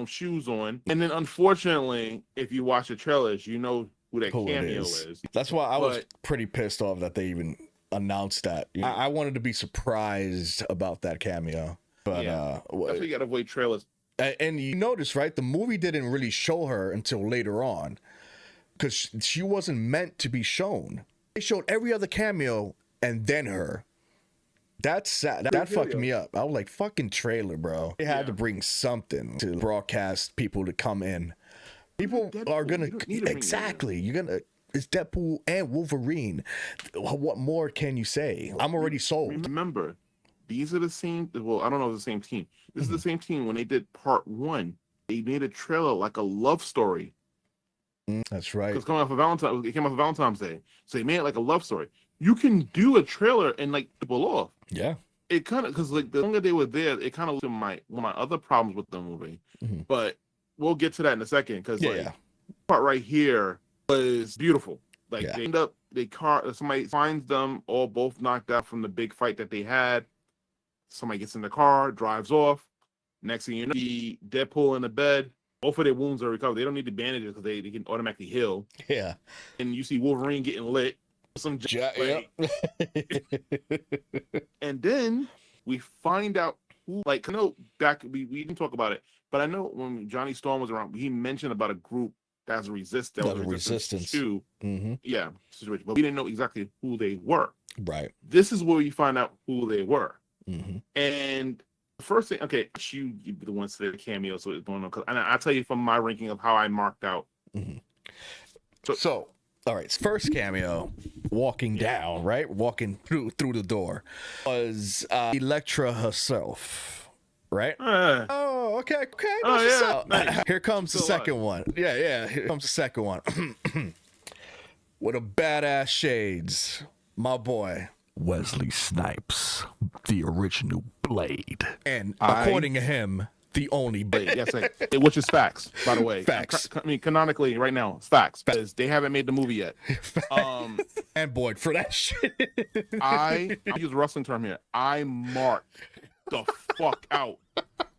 shoes on. And then unfortunately, if you watch the trailers, you know who that cameo is. That's why I was pretty pissed off that they even announced that. I wanted to be surprised about that cameo. But that's why you gotta avoid trailers. And you notice, right? The movie didn't really show her until later on. Because she wasn't meant to be shown. They showed every other cameo and then her. That's sad. That fucked me up. I was like, fucking trailer, bro. They had to bring something to broadcast people to come in. People are gonna exactly. You're gonna. It's Deadpool and Wolverine. What more can you say? I'm already sold. Remember, these are the same. Well, I don't know if it's the same team. This is the same team. When they did part 1, they made a trailer like a love story. That's right. Because it came out for Valentine's Day, so they made it like a love story. You can do a trailer and like pull off. Yeah. It kind of, because like the longer they were there, it kind of led to one of my other problems with the movie. But we'll get to that in a second because part right here was beautiful. Like they end up somebody finds them all both knocked out from the big fight that they had. Somebody gets in the car, drives off. Next thing you know, the Deadpool in the bed. Both of their wounds are recovered. They don't need the bandages because they can automatically heal. Yeah. And you see Wolverine getting lit. And then we find out who, like, I know back we didn't talk about it, but I know when Johnny Storm was around, he mentioned about a group that's resistance to situation, but we didn't know exactly who they were. Right. This is where you find out who they were. And the first thing, you be the one to say the cameo, so it's going on. And I'll tell you from my ranking of how I marked out. So All right, first cameo, walking down, right, walking through the door, was Elektra herself, right? Oh, okay. Oh yeah, nice. Here comes the second one. Yeah. Here comes the second one. With a badass shades, my boy Wesley Snipes, the original Blade, and according to him, the only Blade. Yes, which is facts, by the way. Facts. I mean, canonically, right now, it's facts because they haven't made the movie yet. And Boyd for that shit. I use a wrestling term here. I marked the fuck out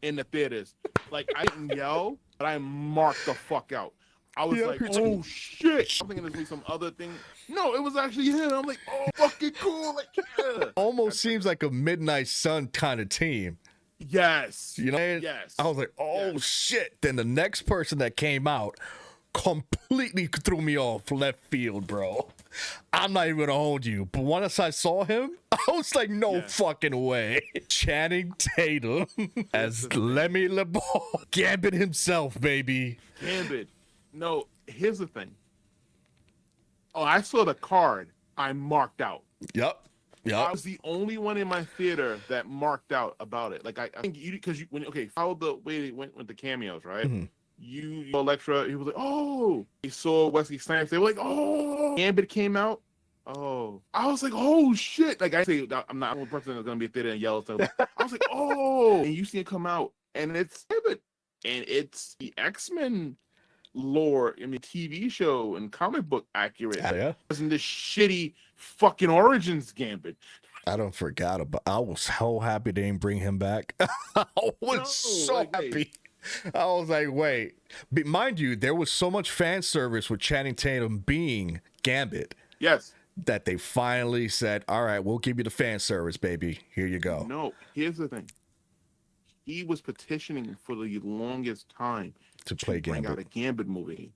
in the theaters. Like I didn't yell, but I marked the fuck out. I was like, oh shit. I'm thinking this was some other thing. No, it was actually him. I'm like, oh, fucking cool. Like, yeah. Almost seems like a Midnight Sun kind of team. Yes. You know? Yes. I was like, oh shit. Then the next person that came out completely threw me off left field, bro. I'm not even gonna hold you. But once I saw him, I was like, no fucking way. Channing Tatum as Lemmy LeBon. Gambit himself, baby. Gambit. No, here's the thing. Oh, I saw the card. I marked out. Yep. I was the only one in my theater that marked out about it. Like I think you because follow the way they went with the cameos, right? Mm-hmm. You Elektra, he was like, oh, he saw Wesley Snipes. They were like, oh, Gambit came out. Oh, I was like, oh shit! Like I say, I'm not the only person that's gonna be a theater and yell stuff. I was like, oh, and you see it come out, and it's Gambit, and it's the X-Men lore in the TV show and comic book accurate. Yeah. Wasn't this shitty fucking Origins Gambit? I don't forgot about. I was so happy they didn't bring him back. I was so happy. I was like, wait. But mind you, there was so much fan service with Channing Tatum being Gambit. Yes. That they finally said, all right, we'll give you the fan service, baby. Here you go. No, here's the thing. He was petitioning for the longest time to play bring Gambit. Out a Gambit movie.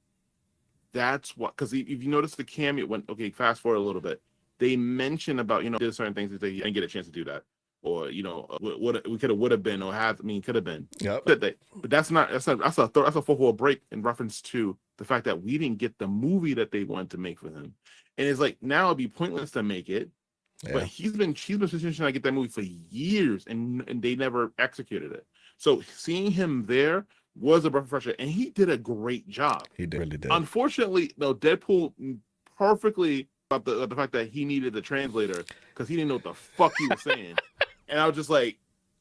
That's what, because if you notice the cameo, fast forward a little bit, they mention about, there's certain things that they didn't get a chance to do that. Or, what we would have been, or could have been. Yep. But that's a 4-4 break in reference to the fact that we didn't get the movie that they wanted to make for him. And it's like, now it'd be pointless to make it. Yeah. But she's been positioning to get that movie for years, and they never executed it. So seeing him there was a breath of fresh air, and he did a great job. He really did. Unfortunately, though, Deadpool perfectly about the fact that he needed the translator because he didn't know what the fuck he was saying. And I was just like,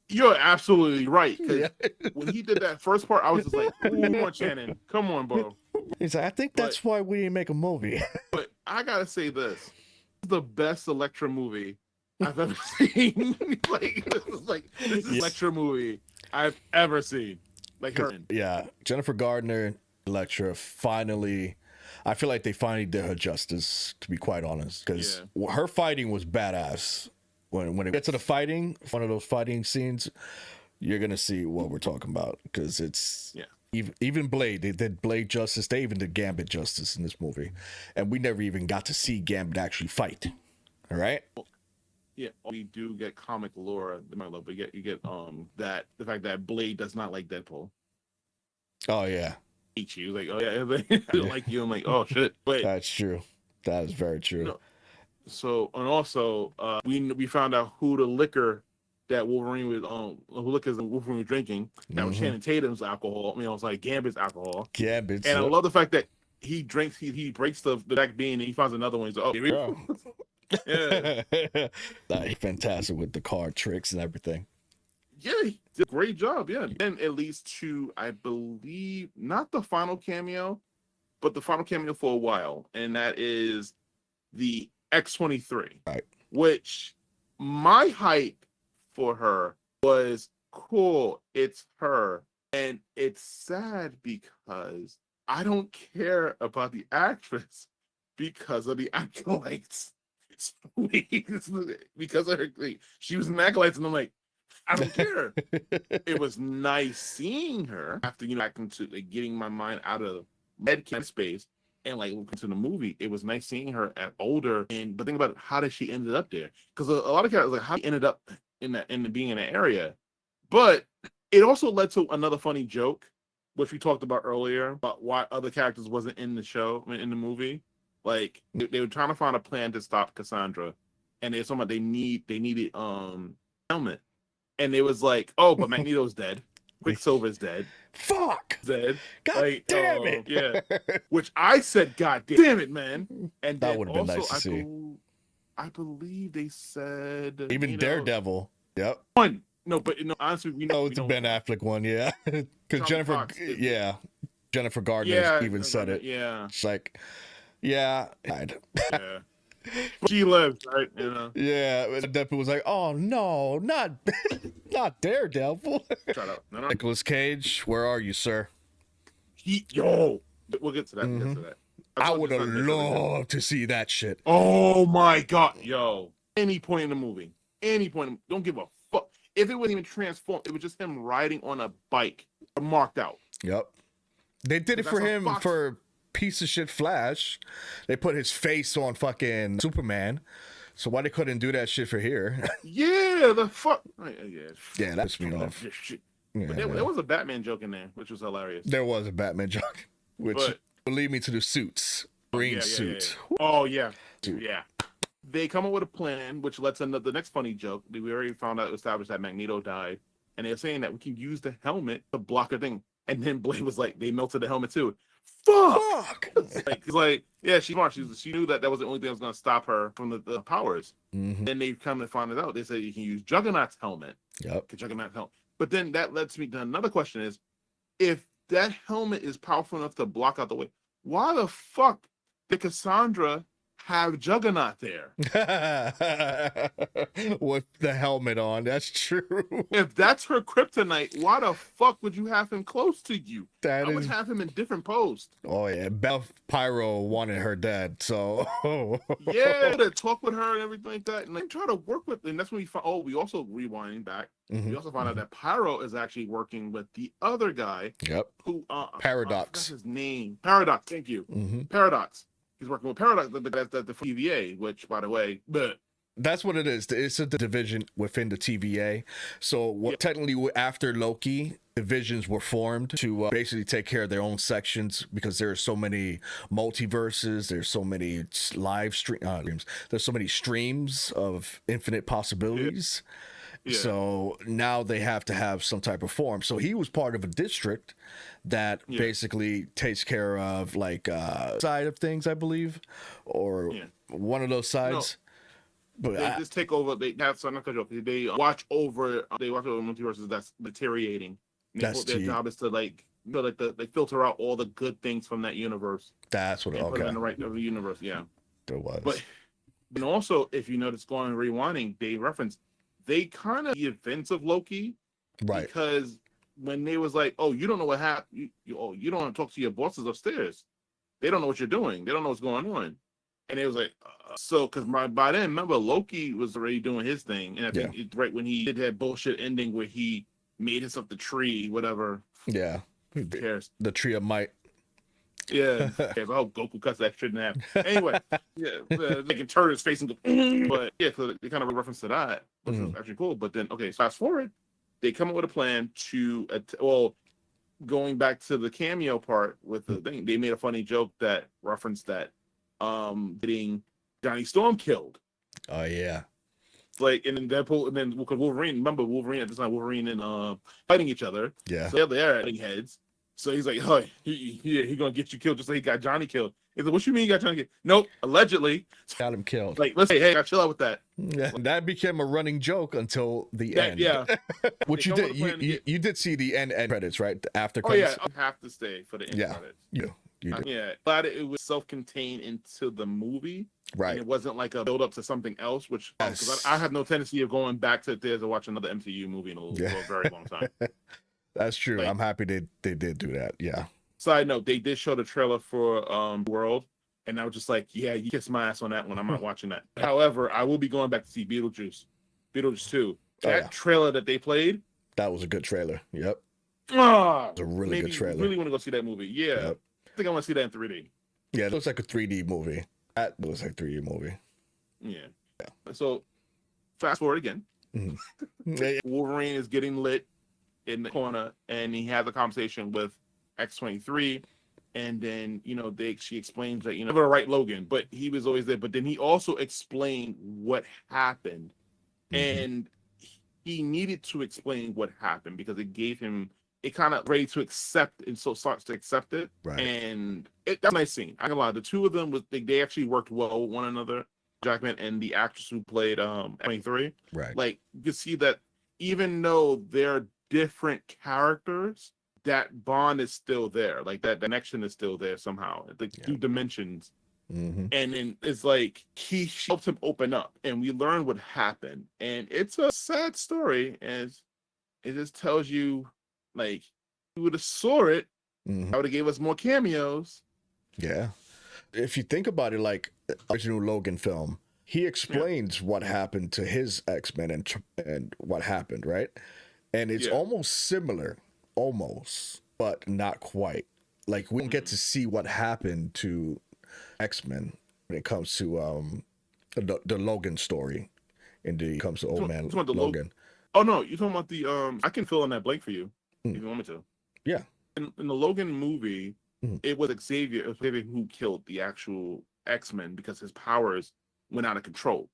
you're absolutely right. Because when he did that first part, I was just like, come on, Channing. Come on, bro. He's like, I think that's why we didn't make a movie. But I got to say this. This is the best Elektra movie I've ever seen. This is Elektra movie I've ever seen. Like her. Yeah. Jennifer Gardner, Elektra, finally... I feel like they finally did her justice, to be quite honest. Because her fighting was badass. When it gets to the fighting, one of those fighting scenes, you're gonna see what we're talking about because it's even Blade. They did Blade justice. They even did Gambit justice in this movie, and we never even got to see Gambit actually fight. All right. Yeah, we do get comic lore, but you get that the fact that Blade does not like Deadpool. Oh yeah. Hate you like I don't like you. I'm like oh shit. But that's true. That is very true. So and also we found out who the liquor that Wolverine was who liquor Wolverine was drinking. That was Channing Tatum's alcohol. I mean, it was like Gambit's alcohol. Gambit's. And I love the fact that he drinks. He breaks the back bean and he finds another one. He's like, oh, here we go. Yeah. Fantastic with the card tricks and everything. Yeah, he did a great job. Yeah, and it leads to I believe not the final cameo, but the final cameo for a while, and that is the X-23, right? Which my hype for her was cool. It's her, and it's sad because I don't care about the actress because of the acolytes. Because of her, she was in acolytes, and I'm like, I don't care. It was nice seeing her after back into getting my mind out of medcam space. And looking to the movie, it was nice seeing her at older. But think about it, how did she ended up there? Because a lot of characters how she ended up in being in the area. But it also led to another funny joke, which we talked about earlier about why other characters wasn't in the show, in the movie. Like they were trying to find a plan to stop Cassandra, and they told they needed helmet, and it was like, oh, but Magneto's dead, Quicksilver's dead, Fuck, dead, god like damn it. yeah, which I said, god damn it, man, and That then would have been also nice to see. I believe they said Even Daredevil. Yep. One. No, but honestly, Oh, it's a Ben Affleck one, yeah. Because Jennifer, Jennifer Gardner even said it. Yeah. It's like, yeah. Yeah. She lives, right? You know. Yeah. Deadpool was like, oh no, not Daredevil. Shut up. No. Nicolas Cage, where are you, sir? We'll get to that. Mm-hmm. We'll get to that. I would have loved to see that shit. Oh my god, any point in the movie, don't give a fuck. If it wasn't even transformed, it was just him riding on a bike, marked out. Yep. They did it for him for piece of shit Flash. They put his face on fucking Superman. So why they couldn't do that shit for here? Yeah, the fuck. Yeah, that pissed me off. Yeah. But there was a Batman joke in there, which was hilarious. There was a Batman joke, which will lead me to the suits. Green suit. Yeah. Oh, yeah. Yeah. They come up with a plan, which lets the next funny joke. We already established that Magneto died. And they're saying that we can use the helmet to block a thing. And then Blade was like, they melted the helmet too. Fuck! He's like, yeah, she knew that was the only thing that was going to stop her from the powers. Mm-hmm. Then they come to find it out. They say you can use Juggernaut's helmet. Yep. Juggernaut's helmet. But then that lets me to another question is, if that helmet is powerful enough to block out the way, why the fuck did Cassandra have Juggernaut there with the helmet on? That's true. If that's her kryptonite, why the fuck would you have him close to you? I would have him in different posts. Oh yeah, Beth Pyro wanted her dead, so yeah, to talk with her and everything like that, and like try to work with. And that's when we found. Oh, we also rewinding back. Mm-hmm. We also found out that Pyro is actually working with the other guy. Yep. Who Paradox. That's his name. Paradox. Thank you. Mm-hmm. Paradox. He's working with Paradox, the TVA, which, by the way, that's what it is. It's a division within the TVA. So technically, after Loki, divisions were formed to basically take care of their own sections because there are so many multiverses. There's so many live streams. There's so many streams of infinite possibilities. Yeah. So now they have to have some type of form. So he was part of a district that basically takes care of like side of things, I believe, or one of those sides. No, but they just take over. They have some. They watch over. They watch over multiverses that's deteriorating. Their job is to like they filter out all the good things from that universe. That's what. Put it in the right universe. Yeah, there was. But and also, if you notice, going and rewinding, they reference. They kind of the events of Loki, right? Because when they was like, "Oh, you don't know what happened. You don't want to talk to your bosses upstairs. They don't know what you're doing. They don't know what's going on." And it was like, so because by then, remember Loki was already doing his thing, and I think it's right when he did that bullshit ending where he made himself the tree, whatever. Yeah, who cares? The tree of might. Yeah, I hope Goku cuts that shit in half. Anyway, they can turn his face and go, but yeah, so they kind of reference to that, which was actually cool. But then, okay, fast forward, they come up with a plan to, going back to the cameo part with the thing, they made a funny joke that referenced that getting Johnny Storm killed. Oh yeah. Like, and then Deadpool, and then because Wolverine, remember Wolverine at the time, Wolverine and fighting each other. Yeah. So they're hitting heads. So he's like, oh, he gonna get you killed just like he got Johnny killed. He's like, what you mean you got Johnny killed? Nope, allegedly. Got him killed. Like, let's say, hey, I chill out with that. Yeah, that became a running joke until the end. Yeah. Which you did. You did see the end credits, right? The after credits. Oh yeah, I have to stay for the end credits. You did. Yeah, glad it was self-contained into the movie. Right. And it wasn't like a build up to something else, which because I have no tendency of going back to theaters to watch another MCU movie in a very long time. That's true. Like, I'm happy they did do that. Yeah. Side note, they did show the trailer for World, and I was just like, yeah, you kiss my ass on that one. I'm not watching that. However, I will be going back to see Beetlejuice 2. That trailer that they played. That was a good trailer. Yep. It was a really good trailer. Really want to go see that movie. Yeah. Yep. I think I want to see that in 3D. Yeah, it looks like a 3D movie. That looks like a 3D movie. Yeah. So fast forward again. Mm-hmm. Wolverine is getting lit in the corner, and he has a conversation with X-23, And then, she explains that, never write Logan, but he was always there. But then he also explained what happened. And he needed to explain what happened because it gave him, it kind of ready to accept, and so starts to accept it. Right. And that's a nice scene. I can lie. The two of them they actually worked well with one another. Jackman and the actress who played 23. Right. Like, you can see that even though they're different characters, that bond is still there. Like, that connection is still there somehow. The two dimensions. And then it's like she helped him open up, and we learn what happened. And it's a sad story, and it just tells you, like, we would have saw it, I would have gave us more cameos. Yeah. If you think about it, like original Logan film, he explains what happened to his X-Men and what happened, right? And it's almost similar, but not quite. Like, we don't get to see what happened to X-Men when it comes to the Logan story. Indeed, comes to old man Logan. Oh no, you're talking about the I can fill in that blank for you if you want me to. Yeah. In the Logan movie, it was Xavier who killed the actual X-Men because his powers went out of control,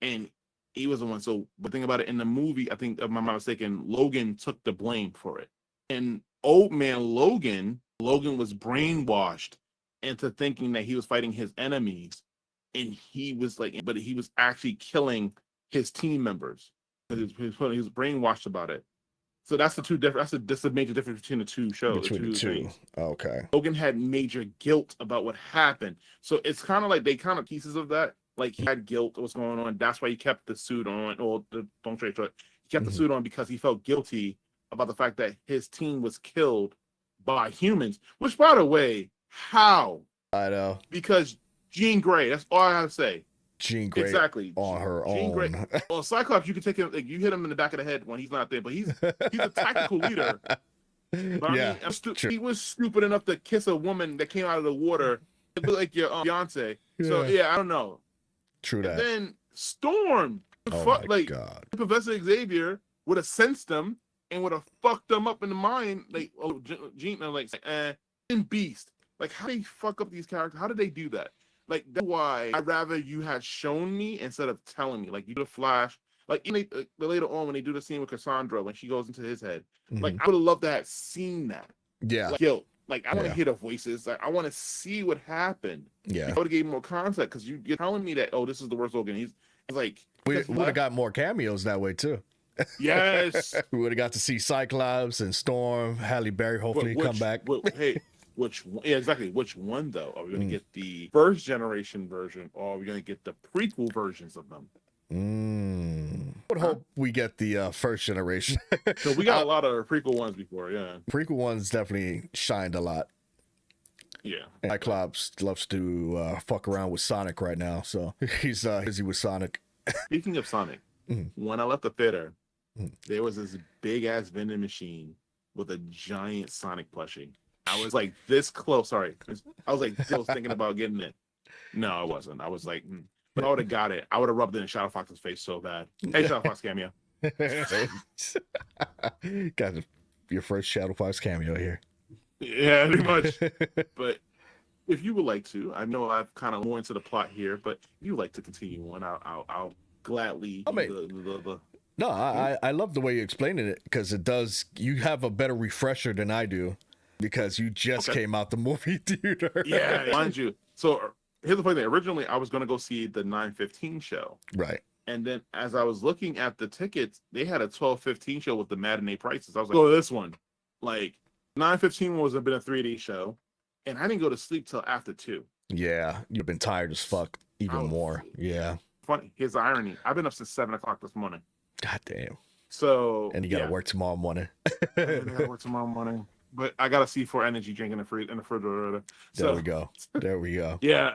and he was the one. So, but think about it, in the movie, I think, if I'm not mistaken, Logan took the blame for it. And old man Logan was brainwashed into thinking that he was fighting his enemies, and he was but he was actually killing his team members because he was brainwashed about it. So that's the two different. That's the major difference between the two shows. Between the two. Things. Okay. Logan had major guilt about what happened, so it's kind of like they kind of pieces of that. Like, he had guilt, what's going on. That's why he kept the suit on, or the don't trade short. He kept the suit on because he felt guilty about the fact that his team was killed by humans. Which, by the way, how? I know. Because Jean Grey. That's all I have to say. Jean Grey, exactly, on her own. Grey. Well, Cyclops, you can take him. Like, you hit him in the back of the head when he's not there, but he's a tactical leader. But I mean, he was stupid enough to kiss a woman that came out of the water. It looked like your Beyonce. So yeah, I don't know. True that. And then Storm, God, Professor Xavier would have sensed them and would have fucked them up in the mind. Like, Jean, and Beast. Like, how do they fuck up these characters? How did they do that? Like, that's why I'd rather you had shown me instead of telling me. Like, you do the Flash. Like, later on when they do the scene with Cassandra when she goes into his head. Like, I would have loved to have seen that. Yeah. Like, guilt. Like, I want to hear the voices. Like, I want to see what happened. Yeah. I would have gave more context because you're telling me that, oh, this is the worst Logan. He's like... We would have got more cameos that way, too. Yes. We would have got to see Cyclops and Storm, Halle Berry, hopefully come back. Exactly. Which one, though? Are we going to get the first generation version, or are we going to get the prequel versions of them? I would hope we get the first generation. So we got a lot of prequel ones before, yeah. Prequel ones definitely shined a lot. Yeah. Cyclops loves to fuck around with Sonic right now, so he's busy with Sonic. Speaking of Sonic, when I left the theater, there was this big ass vending machine with a giant Sonic plushie. I was like this close. Sorry, I was like still thinking about getting it. No, I wasn't. I was like, but I would have got it. I would have rubbed it in Shadow Fox's face so bad. Hey, Shadow Fox cameo. Got your first Shadow Fox cameo here. Yeah, pretty much. But if you would like to, I know I've kind of more into the plot here, but if you would like to continue on, I'll gladly. No, I love the way you're explaining it because it does. You have a better refresher than I do because you just came out the movie theater. Yeah, mind you. So here's the funny thing. Originally, I was going to go see the 9:15 show. Right. And then as I was looking at the tickets, they had a 12:15 show with the matinee prices. I was like, oh, this one. Like, 9:15 was been a 3D show, and I didn't go to sleep till after 2. Yeah, you've been tired as fuck even more. Yeah. Funny. Here's the irony. I've been up since 7 o'clock this morning. God damn. So. And you got to work tomorrow morning. I got to work tomorrow morning. But I got a C4 energy drink in the refrigerator. There we go. There we go. Yeah.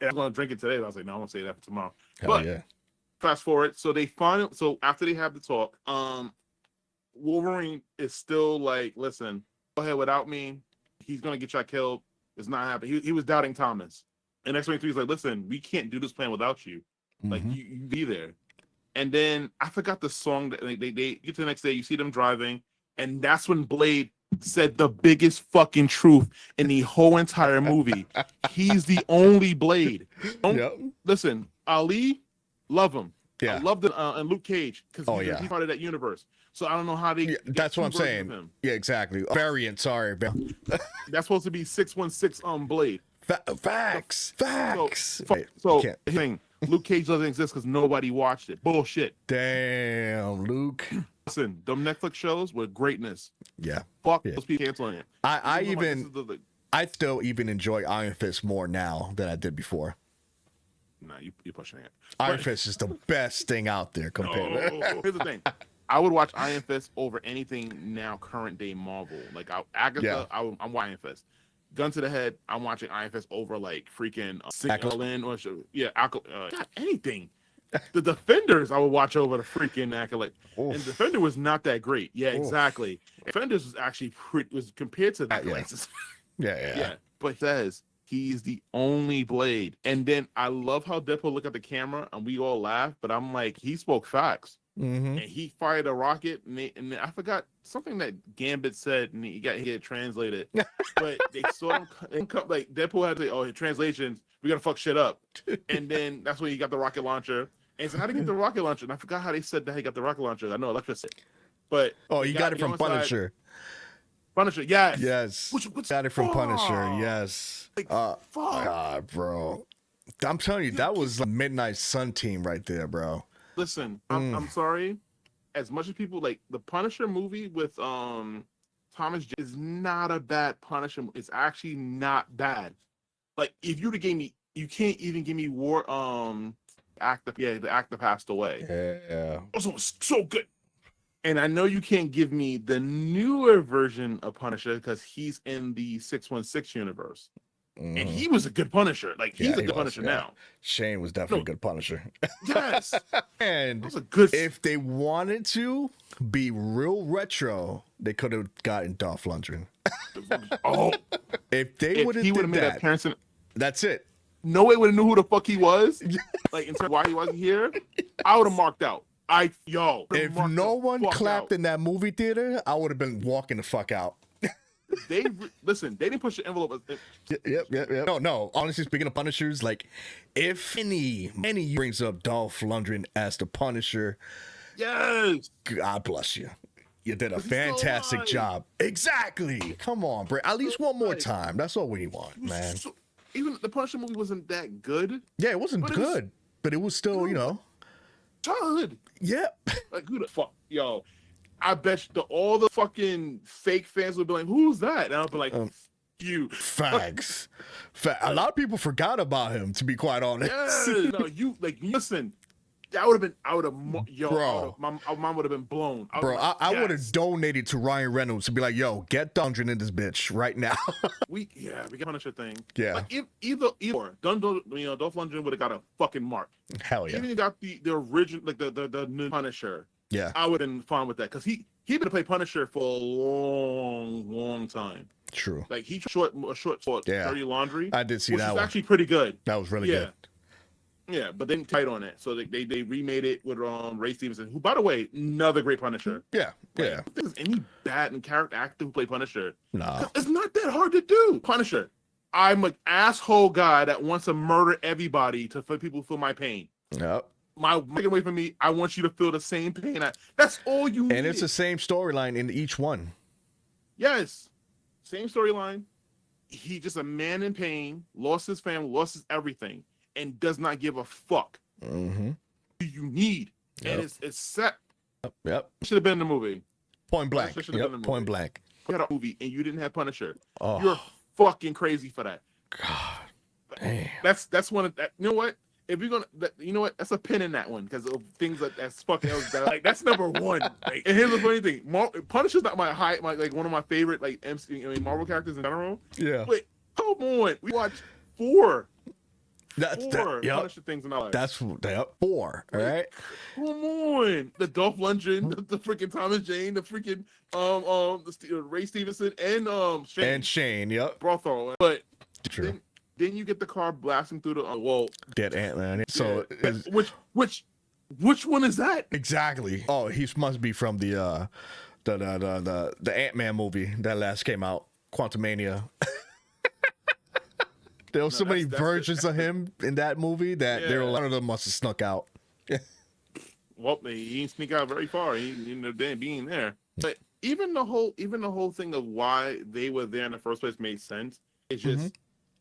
I was going to drink it today, but I was like, no, I won't say that for tomorrow. Hell yeah. Fast forward. So after they have the talk, Wolverine is still like, listen, go ahead without me. He's going to get y'all killed. It's not happening. He was doubting Thomas. And X-23 is like, listen, we can't do this plan without you. Like, you be there. And then I forgot the song that they get to the next day. You see them driving, and that's when Blade said the biggest fucking truth in the whole entire movie. He's the only Blade. Listen, Ali, love him. Yeah. I love the and Luke Cage because he's part of that universe. So I don't know how they. Yeah, that's what I'm saying. Yeah, exactly. Variant. Sorry, that's supposed to be 616 Blade. Facts. So thing. Luke Cage doesn't exist because nobody watched it. Bullshit. Damn, Luke. Listen, them Netflix shows were greatness. Yeah. Fuck those people canceling it. I still even enjoy Iron Fist more now than I did before. Nah, you're pushing it. Iron Fist is the best thing out there compared to. Here's the thing. I would watch Iron Fist over anything now current day Marvel. Like Agatha, I'm watching Iron Fist. Gun to the head, I'm watching Iron Fist over like freaking Lynn or anything. The Defenders I would watch over the freaking Acolyte. And Defender was not that great. Yeah, exactly. Defenders was actually was compared to that. Yeah. But it says he's the only Blade. And then I love how Deadpool look at the camera and we all laugh, but I'm like, he spoke facts. And he fired a rocket, and I forgot something that Gambit said, and he got it translated. But they saw him like Deadpool had to say, "Oh, translations, we gotta fuck shit up." And then that's when he got the rocket launcher. And so how to get the rocket launcher? And I forgot how they said that he got the rocket launcher. I know electricity, but he got it from Punisher. Punisher, yes. Got it from Punisher, yes. Like, fuck, God, bro. I'm telling you, that was Midnight Sun team right there, bro. Listen, I'm sorry. As much as people like the Punisher movie with Thomas J is not a bad Punisher. It's actually not bad. Like if you'd have gave me, you can't even give me War actor. Yeah, the actor passed away. Yeah. Also, so good. And I know you can't give me the newer version of Punisher because he's in the 616 universe. And he was a good Punisher. Like he's a good Punisher now. Shane was definitely a good Punisher. Yes. And that was a good. If they wanted to be real retro, they could have gotten Dolph Lundgren. If they would have made that appearance that's it. No way would have knew who the fuck he was. Like in terms of why he wasn't here, I would have marked out. If no one clapped in that movie theater, I would have been walking the fuck out. They didn't push the envelope. Yep. No. Honestly, speaking of Punishers, like if any brings up Dolph Lundgren as the Punisher, yes, God bless you. You did a fantastic job. Exactly. Come on, bro. At least one more time. That's all we want, man. Even the Punisher movie wasn't that good. Yeah, it wasn't good, but it was still, good. Yep. Like who the fuck, yo. I bet all the fucking fake fans would be like, "Who's that?" And I'll be like, "You." Facts. A lot of people forgot about him, to be quite honest. Yeah, no, listen. I would have, bro. My mom would have been blown. I would have donated to Ryan Reynolds to be like, "Yo, get Dundren in this bitch right now." we got Punisher thing. Yeah. Like either Dolph Lundgren would have got a fucking mark. Hell yeah. Even got the original, like the new Punisher. Yeah, I would have been fine with that because he been playing Punisher for a long time. True. Like he short Dirty Laundry. I did see that one. Which is actually pretty good. That was really good. Yeah, but then tight on it. So they remade it with Ray Stevenson, who, by the way, another great Punisher. Yeah. If there's any bad and character actor who play Punisher, no, it's not that hard to do. Punisher. I'm an asshole guy that wants to murder everybody for people to feel my pain. Yep. Take it away from me. I want you to feel the same pain. That's all you need. And it's the same storyline in each one. Yes. Same storyline. He just a man in pain, lost his family, lost his everything, and does not give a fuck. Mm-hmm. You need. Yep. And it's set. Yep. Should have been in the movie. Point blank. Point blank. You had a movie and you didn't have Punisher. Oh. You're fucking crazy for that. God. Damn. That's one of that. You know what? If you're gonna, you know what? That's a pin in that one because of things that's fucking else. Like that's number one. Like, and here's the funny thing: Punisher's not my one of my favorite Marvel characters in general. Yeah. But come on, we watched four Punisher things in our life. That's 4. All right. Come on, the Dolph Lundgren, the freaking Thomas Jane, the freaking Ray Stevenson, and Shane. And Shane. Yep. Brothel. But true. Then you get the car blasting through the dead Ant-Man. So which one is that? Exactly. Oh, he must be from the The Ant-Man movie that last came out, Quantumania. There were so many versions of him in that movie that there were a lot of them must have snuck out. Well, he didn't sneak out very far. He ended up being there. But even the whole thing of why they were there in the first place made sense. It's just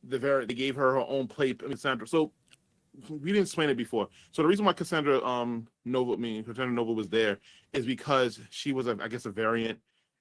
they gave her own play, Cassandra. So we didn't explain it before. So the reason why Cassandra Nova was there is because she was I guess a variant,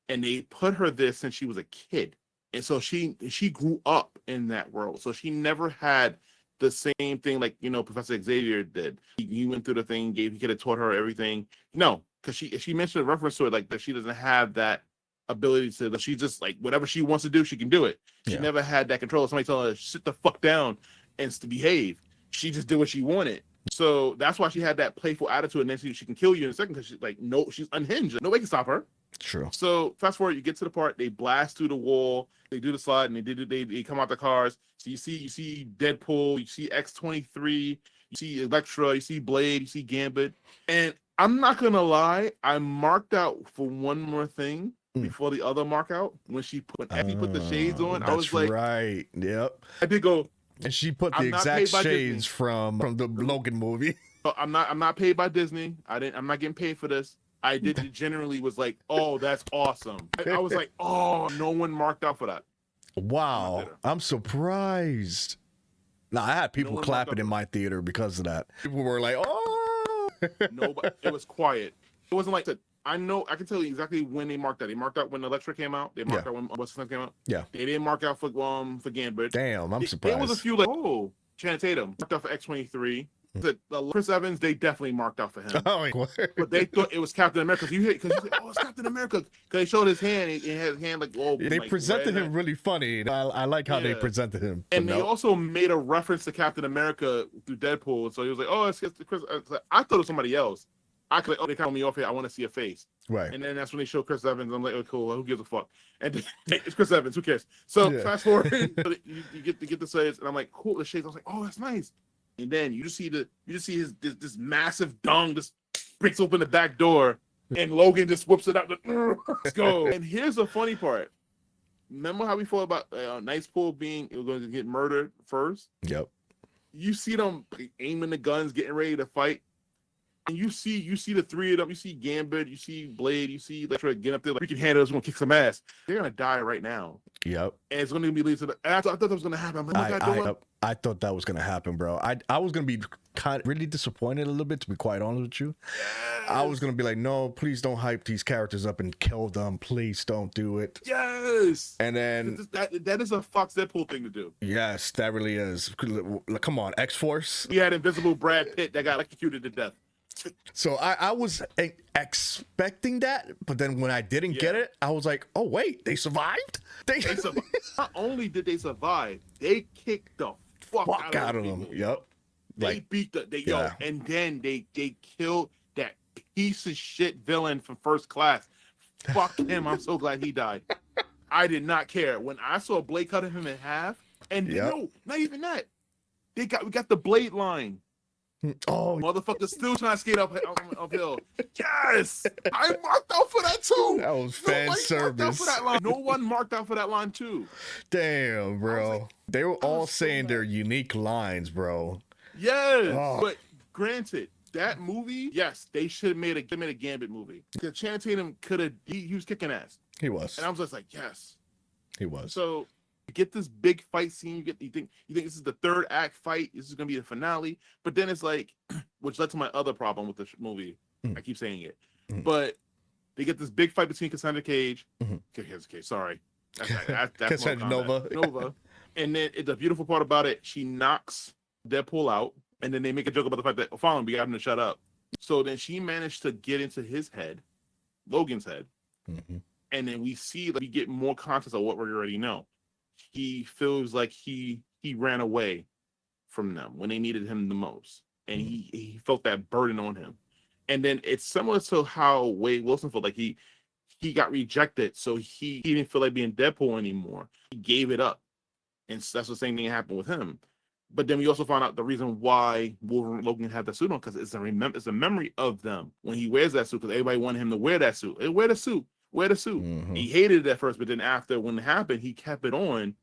and they put her there since she was a kid, and so she grew up in that world. So she never had the same thing like Professor Xavier did. He went through the thing, he could have taught her everything. No, because she mentioned a reference to it like that she doesn't have that ability to. She just like whatever she wants to do, she can do it. She never had that control. Somebody telling her sit the fuck down and to behave. She just did what she wanted. So that's why she had that playful attitude, and then she can kill you in a second because she's like she's unhinged. Nobody can stop her. True. So fast forward, you get to the part, they blast through the wall, they do the slide, and they come out the cars. So you see Deadpool, you see X-23, you see Elektra, you see Blade, you see Gambit. And I'm not gonna lie, I marked out for one more thing before the other mark out. When she put the shades on, I was like, right. Yep. I did go. And she put the exact shades from the Logan movie. I'm not paid by Disney. I'm not getting paid for this. I generally was like, oh, that's awesome. I was like, oh, no one marked out for that. Wow, I'm surprised. No, I had people clapping in my theater because of that. People were like, oh. No, but it was quiet. It wasn't like that. I can tell you exactly when they marked that. They marked out when Elektra came out. They marked out when What's His Name came out. Yeah. They didn't mark out for Gambit. Damn, I'm surprised. There was a few like, oh, Channing Tatum marked out for X-23. The Chris Evans, they definitely marked out for him. Oh, but they thought it was Captain America. Because you said, oh, it's Captain America. Because they showed his hand. He had his hand like, oh. They presented him really funny. I like how they presented him. And they also made a reference to Captain America through Deadpool. So he was like, oh, it's Chris. I thought it was somebody else. I could, they called me off here. I want to see a face. Right. And then that's when they show Chris Evans. I'm like, oh, cool. Who gives a fuck? And it's Chris Evans. Who cares? So fast forward, you get the shades, and I'm like, cool. The shades. I was like, oh, that's nice. And then you just see his this massive dong just breaks open the back door, and Logan just whips it out. Let's go. And here's the funny part. Remember how we thought about Nightpool being going to get murdered first? Yep. You see them aiming the guns, getting ready to fight. And you see the three of them. You see Gambit, you see Blade, you see Elektra get up there like we can handle this. We're gonna kick some ass. They're gonna die right now. Yep. And it's gonna be leading to the. I thought that was gonna happen. I'm like, I thought that was gonna happen, bro. I was gonna be really disappointed a little bit, to be quite honest with you. Yes. I was gonna be like, no, please don't hype these characters up and kill them. Please don't do it. Yes. And then that is a Fox Deadpool thing to do. Yes, that really is. Come on, X-Force. We had Invisible Brad Pitt that got electrocuted to death. So I was expecting that, but then when I didn't get it, I was like, "Oh wait, they survived." They survived. Not only did they survive, they kicked the fuck out of them. Yep. They beat and then they killed that piece of shit villain from First Class. Fuck him. I'm so glad he died. I did not care when I saw Blade cutting him in half, and no, not even that. We got the Blade line. Oh, motherfucker still trying to skate uphill. Yes, I marked out for that too. That was fan service. No one marked out for that line too. Damn, bro. Like, they were all saying their unique lines, bro. Yes, but granted, that movie, yes, they should have made a Gambit movie. Because Channing Tatum could have. He was kicking ass. He was, and I was just like, yes, he was. So. You get this big fight scene. You think this is the third act fight. This is gonna be the finale. But then it's like, which led to my other problem with the movie. I keep saying it, but they get this big fight between Cassandra Cage. Sorry, that's Cassandra Nova. And then the beautiful part about it, she knocks Deadpool out, and then they make a joke about the fact that finally we got him to shut up. So then she managed to get into his head, Logan's head, and then we get more context of what we already know. He feels like he ran away from them when they needed him the most, and he felt that burden on him. And then it's similar to how Wade Wilson felt like he got rejected, so he didn't feel like being Deadpool anymore. He gave it up, and that's the same thing happened with him. But then we also found out the reason why Wolverine Logan had the suit on, because it's a memory of them when he wears that suit, because everybody wanted him to wear that suit. Wear the suit. wear the suit. He hated it at first, but then after when it happened, he kept it on.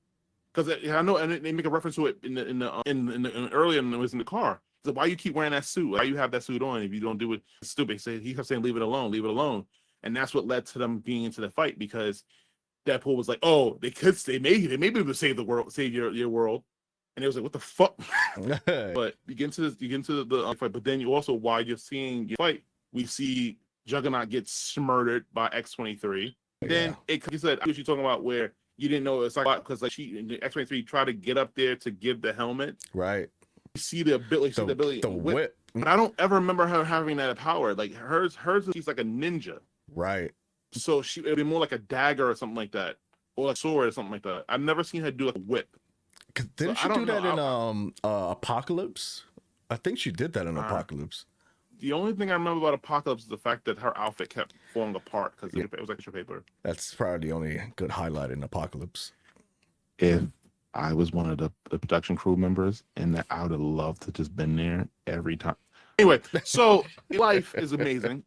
Because I know, and they make a reference to it in earlier when it was in the car. So why you keep wearing that suit? Why you have that suit on if you don't do it? It's stupid. He kept saying, "Leave it alone, leave it alone," and that's what led to them being into the fight because Deadpool was like, "Oh, they may be able to save the world, save your world," and it was like, "What the fuck?" But you get into the fight, but then you also while you're seeing the fight, we see Juggernaut gets murdered by X-23. Then like you said, what you talking about where you didn't know it's like because like she X-23 tried to get up there to give the helmet. Right. You see the ability, the whip. But I don't ever remember her having that power. Like hers, she's like a ninja. Right. So it'd be more like a dagger or something like that, or a sword or something like that. I've never seen her do like a whip. Didn't she do that in Apocalypse? I think she did that in Apocalypse. The only thing I remember about Apocalypse is the fact that her outfit kept falling apart because it was extra paper. That's probably the only good highlight in Apocalypse. If I was one of the production crew members, and that I would have loved to just been there every time. Anyway, so life is amazing.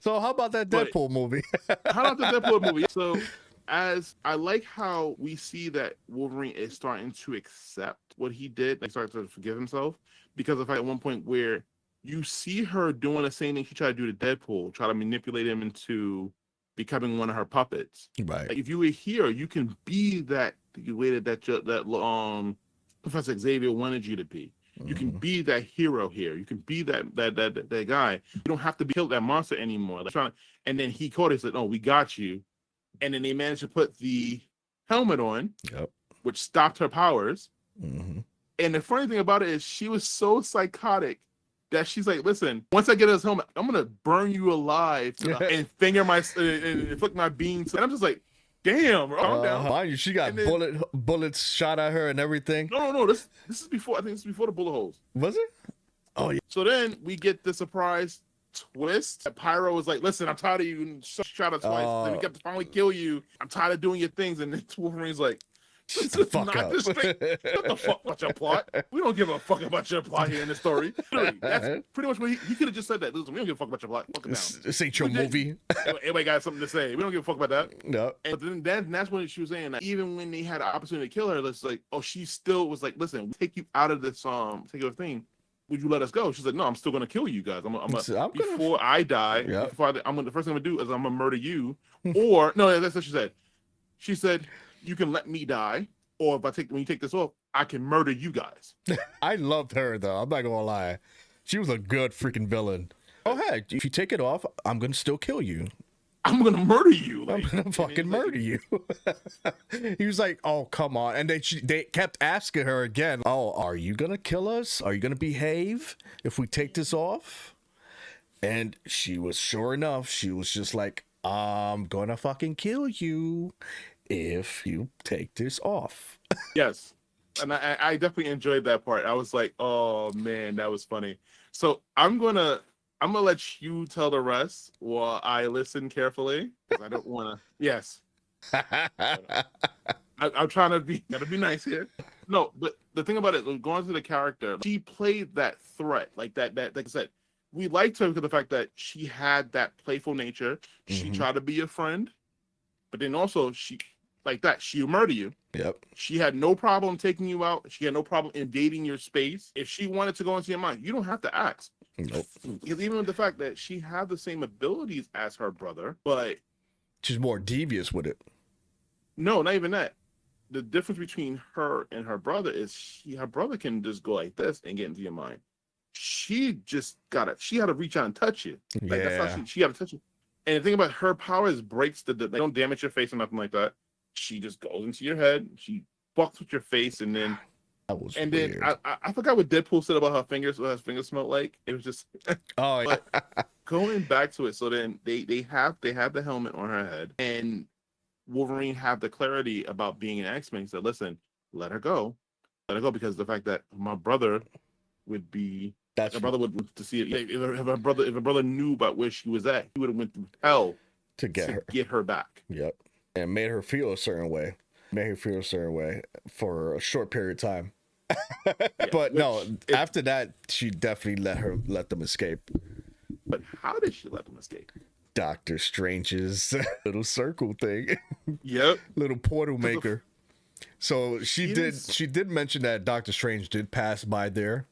So how about that Deadpool movie? How about the Deadpool movie? So as I like how we see that Wolverine is starting to accept what he did, like starting to forgive himself, because of at one point where you see her doing the same thing she tried to do to Deadpool, try to manipulate him into becoming one of her puppets. Right. Like if you were here, you can be that way that Professor Xavier wanted you to be. You can be that hero here. You can be that guy. You don't have to be killed that monster anymore. And then he caught it and said, "Oh, we got you." And then they managed to put the helmet on, which stopped her powers. And the funny thing about it is she was so psychotic that she's like, "Listen, once I get this helmet, I'm gonna burn you alive and and inflict my beams." And I'm just like, "Damn, calm down." Mind you, she got bullets shot at her and everything. No. This is before. I think this is before the bullet holes. Was it? Oh yeah. So then we get the surprise twist. Pyro was like, "Listen, I'm tired of you." And shot her twice. Then we get to finally kill you. I'm tired of doing your things. And then Wolverine's like, "Shut the fuck up. Shut the fuck about your plot. We don't give a fuck about your plot here in this story." That's pretty much what he could have just said that. "Listen, we don't give a fuck about your plot. Fuck it down. This ain't your movie." Everybody got something to say. We don't give a fuck about that. No. And then that's when she was saying that even when they had the opportunity to kill her, it's like, oh, she still was like, "Listen, we'll take you out of this particular thing. Would you let us go?" She's like, "No, I'm still gonna kill you guys. Before I die, the first thing I'm gonna do is I'm gonna murder you." Or no, that's what she said. She said, "You can let me die, or when you take this off, I can murder you guys." I loved her though. I'm not gonna lie. She was a good freaking villain. Oh hey, if you take it off, I'm gonna still kill you. I'm gonna murder you. I'm gonna fucking murder you. He was like, "Oh, come on." And they kept asking her again, "Oh, are you gonna kill us? Are you gonna behave if we take this off?" And she was, sure enough, she was just like, "I'm gonna fucking kill you if you take this off." Yes. And I definitely enjoyed that part. I was like, "Oh man, that was funny." So I'm gonna let you tell the rest while I listen carefully because I don't want to. Yes, I'm trying to gotta be nice here. No, but the thing about it, going to the character, she played that threat like that. Like I said, we liked her because of the fact that she had that playful nature. She tried to be a friend, but then also she she'll murder you. Yep. She had no problem taking you out. She had no problem invading your space. If she wanted to go into your mind, you don't have to ask. Nope. Because even with the fact that she had the same abilities as her brother, but she's more devious with it. No, not even that. The difference between her and her brother is her brother can just go like this and get into your mind. She just she had to reach out and touch you. Like that's how she had to touch you. And the thing about her power is breaks they don't damage your face or nothing like that. She just goes into your head. She fucks with your face, and then weird. Then I forgot what Deadpool said about her fingers. What her fingers smelled like. It was just But going back to it, so then they have the helmet on her head, and Wolverine have the clarity about being an X-Men. He said, "Listen, let her go, because the fact that my brother would be." That's my brother would to see it. If a brother knew about where she was at, he would have went through hell to get her back. Yep, and made her feel a certain way. For a short period of time. But after that, she definitely let them escape. But how did she let them escape? Doctor Strange's little circle thing. Yep. Little portal maker. So she did mention that Doctor Strange did pass by there,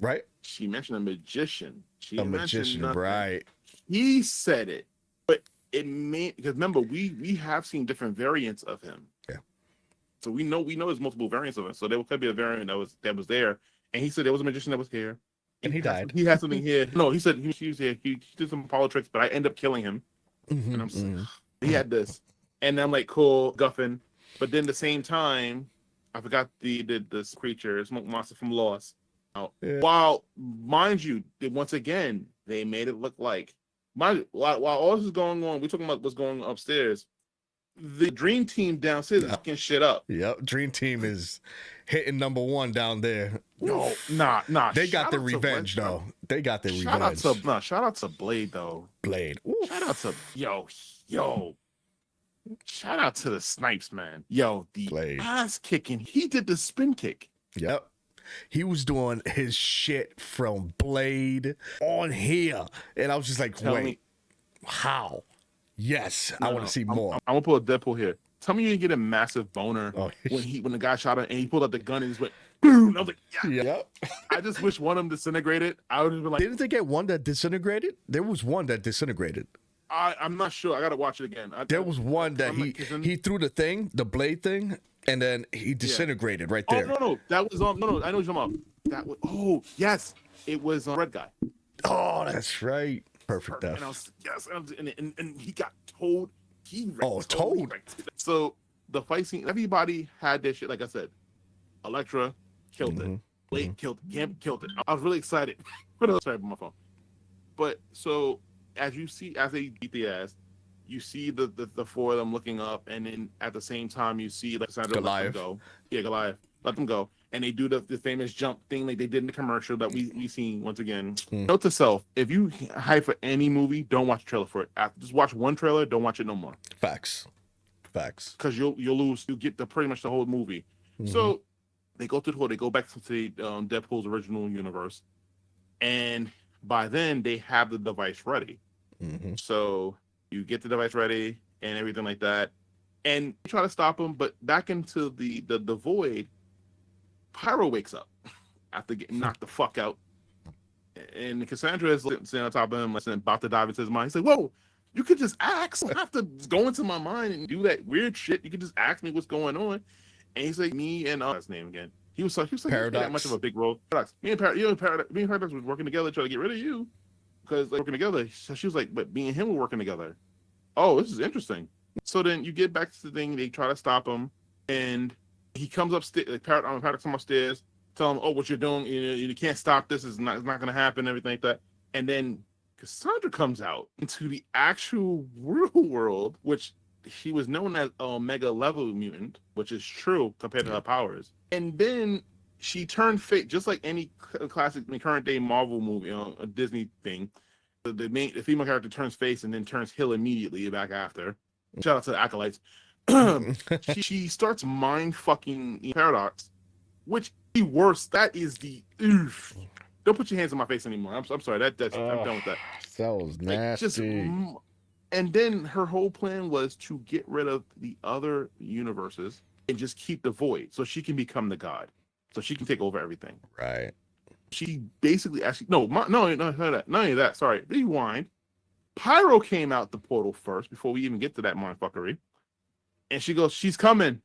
right? She mentioned a magician. She A mentioned magician, nothing. right? He said it, but it made, because remember, we have seen different variants of him. Yeah. So we know there's multiple variants of him. So there could be a variant that was there, and he said there was a magician that was here, and he died. He had something here. No, he said he was here. He did some politics, but I end up killing him. And I'm he had this, and I'm like, cool, Guffin. But then at the same time, I forgot this creature, smoke monster from Lost. Yeah. While, mind you, once again, they made it look like, while all this is going on, we're talking about what's going on upstairs. The Dream Team downstairs is fucking shit up. Yep, Dream Team is hitting number 1 down there. No, nah. They got their revenge, though. They got their revenge. Shout out to Blade, though. Blade. Oof. Shout out to yo. Shout out to the Snipes, man. Yo, the Blade. Ass kicking. He did the spin kick. Yep. He was doing his shit from Blade on here. And I was just like, wait, how? Yes, I want to see more. I'm gonna pull a Deadpool here. Tell me you didn't get a massive boner when the guy shot him and he pulled out the gun and just went boom. I was like, yeah. Yep. I just wish one of them disintegrated. I would have been like, didn't they get one that disintegrated? There was one that disintegrated. I'm not sure. I gotta watch it again. There was one that he threw the blade thing, and then he disintegrated right there. Oh no, that was no. I know what you're talking about. That was yes, it was Red Guy. Oh, that's right. Perfect death. And he got told. Told. So the fight scene, everybody had their shit. Like I said, Elektra killed it. Blade killed it. Gambit killed it. I was really excited. Sorry about my phone. But so as they beat the ass, you see the 4 of them looking up, and then at the same time you see like Sandra let them go. Yeah, Goliath. Let them go. And they do the famous jump thing like they did in the commercial that we seen once again. Note to self, if you hype for any movie, don't watch a trailer for it. Just watch one trailer, don't watch it no more. Facts. Because you'll lose. You get pretty much the whole movie. So they go to the whole. They go back to the Deadpool's original universe, and by then they have the device ready. So you get the device ready and everything like that, and you try to stop them. But back into the void, Pyro wakes up after getting knocked the fuck out, and Cassandra is sitting on top of him, about to dive into his mind. He's like, "Whoa, you could just ask. You don't have to go into my mind and do that weird shit. You could just ask me what's going on." And he's like, "Me and his name again." He was like, Paradox. That much of a big role. Paradox. Me and Paradox was working together trying to get rid of you because working together. So she was like, "But me and him were working together." Oh, this is interesting. So then you get back to the thing. They try to stop him, and he comes upstairs. Like Paradox comes upstairs, tell him, "Oh, what you're doing? You can't stop this. It's not going to happen." Everything like that. And then Cassandra comes out into the actual real world, which she was known as a Omega level mutant, which is true compared to her powers. And then she turned fake, just like any classic current day Marvel movie, a Disney thing. The female character turns face and then turns heel immediately back after. Shout out to the Acolytes. she starts mind fucking Paradox, which the worst. That is the oof. Don't put your hands on my face anymore. I'm sorry. I'm done with that. That was nasty. And then her whole plan was to get rid of the other universes and just keep the void, so she can become the god, so she can take over everything. Right. She basically not only that. Sorry, rewind. Pyro came out the portal first before we even get to that mindfuckery, and she goes, "She's coming,"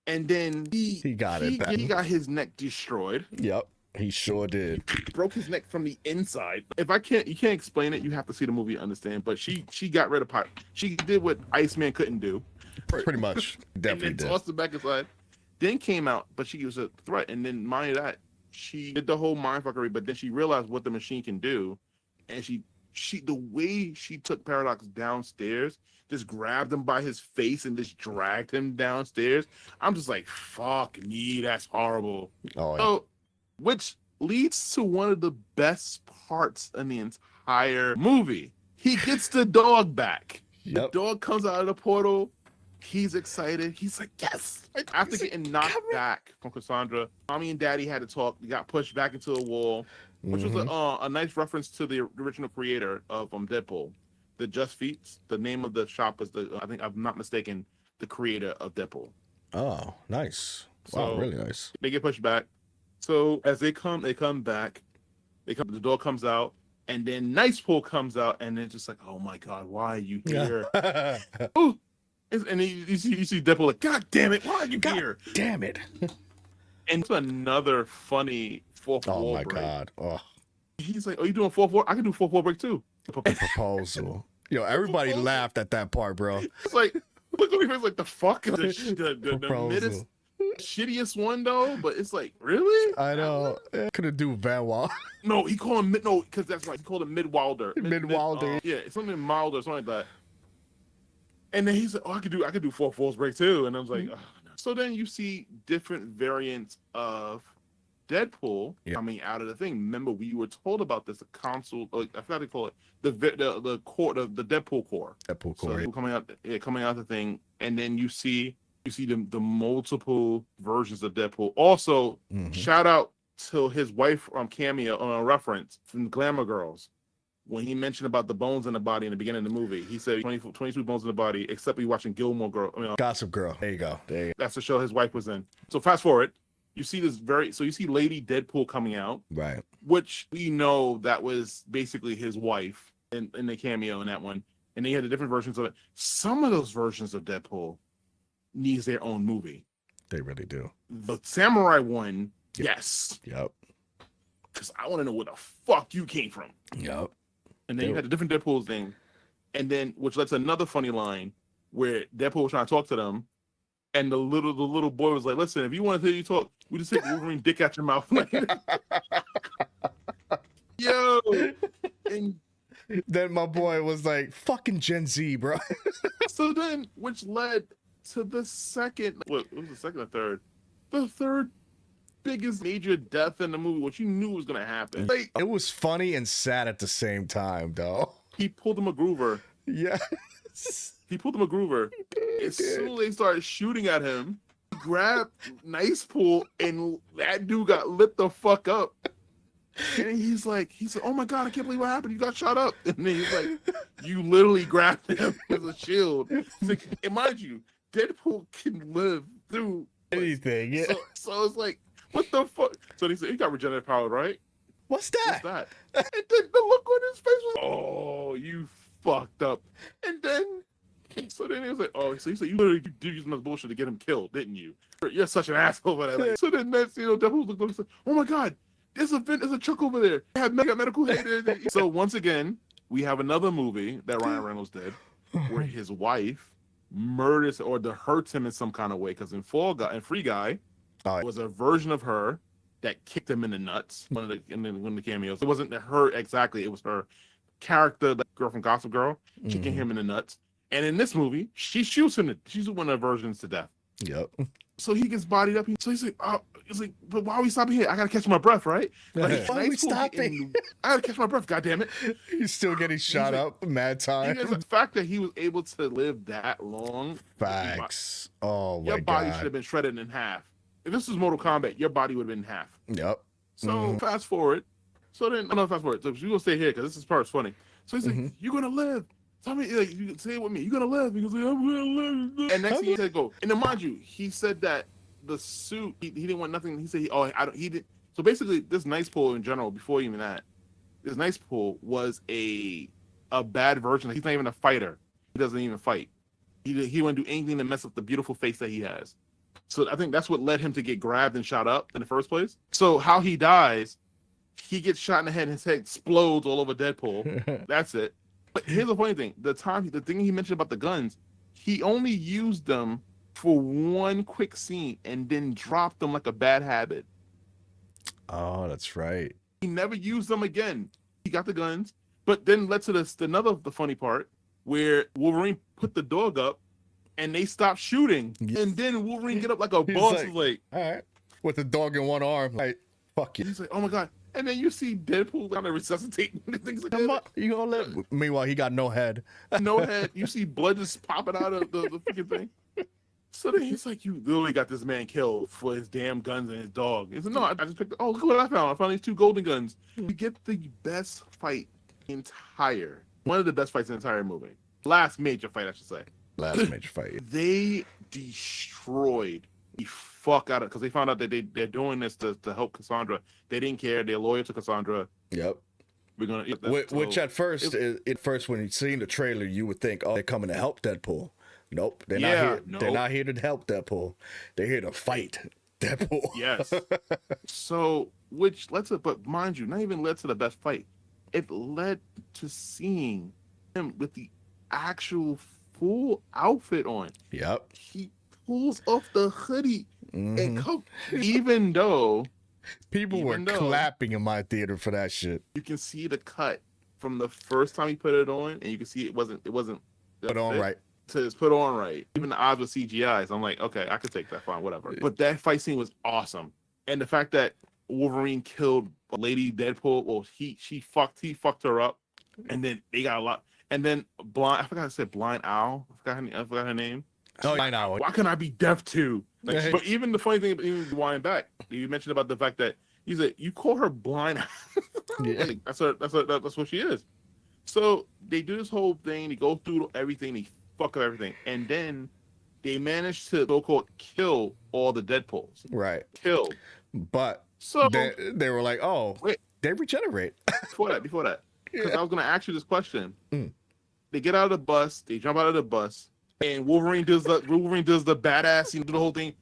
and then he got his neck destroyed. Yep. He sure did. He broke his neck from the inside. You can't explain it. You have to see the movie to understand. But she got rid of Pyro. She did what Iceman couldn't do. Pretty much. Definitely and then tossed it back inside. Then came out, but she was a threat. And then mind that, she did the whole mindfuckery, but then she realized what the machine can do. And she the way she took Paradox downstairs, just grabbed him by his face and just dragged him downstairs. I'm just like, fuck me, that's horrible. Oh, yeah. So, which leads to one of the best parts in the entire movie. He gets the dog back. Yep. The dog comes out of the portal. He's excited. He's like, yes. After getting knocked back from Cassandra, Mommy and Daddy had to talk. He got pushed back into a wall, which was a nice reference to the original creator of Deadpool. the Just Feats. The name of the shop is I think I'm not mistaken, the creator of Deadpool. Oh, nice. Wow, So really nice. they get pushed back. So as they come back. The door comes out, and then Nicepool comes out, and it's just like, oh my god, why are you here? Oh, and you see Deadpool like, god damn it, why are you here? Damn it! And it's another funny fourth wall break. Oh my god! Oh, he's like, oh, you doing fourth wall? I can do fourth wall break too. The proposal. Yo, everybody laughed at that part, bro. It's like, look at me, it's like the fuck the middest, shittiest one though, but it's like, really? I know. Couldn't do Van Wall. No, he called him no, because that's right. He called him Mid-Wilder. Mid-Wilder. Yeah, it's something milder, something like that. And then he's like, oh, I could do fourth walls break too. And I was like, oh, no. So then you see different variants of Deadpool coming out of the thing. Remember, we were told about this. The console, I forgot to call it the core, the Deadpool core. Deadpool core. So coming out the thing, and then you see the multiple versions of Deadpool. Also, shout out to his wife cameo on a reference from Glamour Girls when he mentioned about the bones in the body in the beginning of the movie. He said 22 bones in the body, except you're watching Gilmore Girl. Gossip Girl. There you go. That's the show his wife was in. So fast forward, you see you see Lady Deadpool coming out, right? Which we know that was basically his wife in the cameo in that one. And they had the different versions of it. Some of those versions of Deadpool needs their own movie. They really do. The samurai one, yes. Yep. Because I want to know where the fuck you came from. Yep. And then you had the different Deadpool thing. And then, which led to another funny line where Deadpool was trying to talk to them. And the little boy was like, listen, if you want to hear you talk, we just take Wolverine dick out your mouth. Yo. And then my boy was like, fucking Gen Z, bro. So then, which led to the second, what was the second or third? The third biggest major death in the movie, which you knew was gonna happen. Like, it was funny and sad at the same time, though. He pulled him a groover. Yes. He pulled him a groover. As soon as they started shooting at him, he grabbed Nicepool, and that dude got lit the fuck up. And he said, oh my god, I can't believe what happened. You got shot up. And then he's like, you literally grabbed him as a shield. Like, and mind you, Deadpool can live through anything. Yeah. So it's like, what the fuck? So he said, he got regenerative power, right? What's that? And then the look on his face was, oh, you fucked up. And then, so then he was like, oh, so he said, you literally did use my bullshit to get him killed, didn't you? You're such an asshole for that. Like, so then next, Deadpool looked and said, oh my god, there's a truck over there. I have medical haters. So once again, we have another movie that Ryan Reynolds did where his wife murders or hurts him in some kind of way, because in Free Guy was a version of her that kicked him in the nuts. One of the cameos. It wasn't her exactly. It was her character, the girl from Gossip Girl, kicking him in the nuts. And in this movie, she shoots him. She's one of the versions to death. Yep. So he gets bodied up. So he's like, oh, but why are we stopping here? I gotta catch my breath, right? Like, why are we stopping? I gotta catch my breath. God damn it! He's still getting shot up. Mad time. The fact that he was able to live that long. Facts. Oh my god. Your body should have been shredded in half. If this was Mortal Kombat, your body would have been in half. Yep. So fast forward. So then, fast forward. So we're gonna stay here because this part's funny. So he's like, "You're gonna live." Tell me, like, you say it with me. You're gonna live. He goes, like, I'm gonna live. And next thing he said, go. And then mind you, he said that the suit, he didn't want nothing. He said, he did. So basically, this Nicepool in general, before even that, this Nicepool was a bad version. He's not even a fighter. He doesn't even fight. He wouldn't do anything to mess up the beautiful face that he has. So I think that's what led him to get grabbed and shot up in the first place. So how he dies, he gets shot in the head and his head explodes all over Deadpool. That's it. But here's the funny thing. The thing he mentioned about the guns, he only used them for one quick scene and then dropped them like a bad habit. Oh, that's right. He never used them again. He got the guns, but then led to the funny part where Wolverine put the dog up and they stopped shooting. And then Wolverine get up like a boss. Like, all right. With the dog in one arm. Like, fuck you. He's like, oh my God. And then you see Deadpool kind of resuscitating things like that. You gonna live? Meanwhile, he got no head. No head. You see blood just popping out of the freaking thing. So then he's like, you literally got this man killed for his damn guns and his dog. He said, no, I just picked. Oh, look what I found. I found these 2 golden guns. You get the best fight entire One of the best fights in the entire movie. Last major fight, I should say. Last major fight. They destroyed the fuck out of, because they found out that they're doing this to help Cassandra. They didn't care. They're loyal to Cassandra. Yep. We're gonna. Which at first, when you seen the trailer, you would think, oh, they're coming to help Deadpool. Nope, they're not here. Nope. They're not here to help Deadpool. They're here to fight Deadpool. Yes. So, which led to, but mind you, not even led to the best fight. It led to seeing him with the actual full outfit on. Yep. He pulls off the hoodie and even though people were clapping in my theater for that shit. You can see the cut from the first time he put it on, and you can see it wasn't put on right. It's put on right. Even the odds with CGI, so I'm like, okay, I could take that, fine, whatever. But that fight scene was awesome, and the fact that Wolverine killed Lady Deadpool, well, he fucked her up, and then they got a lot, and then I forgot I said Blind Owl. I forgot her name. Oh, I know. Why can I be deaf too? Like, but even the funny thing, even winding back, you mentioned about the fact that he said you call her blind. Yeah. Like, that's what she is. So they do this whole thing. They go through everything. They fuck up everything, and then they manage to so-called kill all the Deadpools. Right. Kill. But so they were like, oh, wait, they regenerate. Before that, because I was gonna ask you this question. They get out of the bus. They jump out of the bus. And Wolverine does the badass, do the whole thing,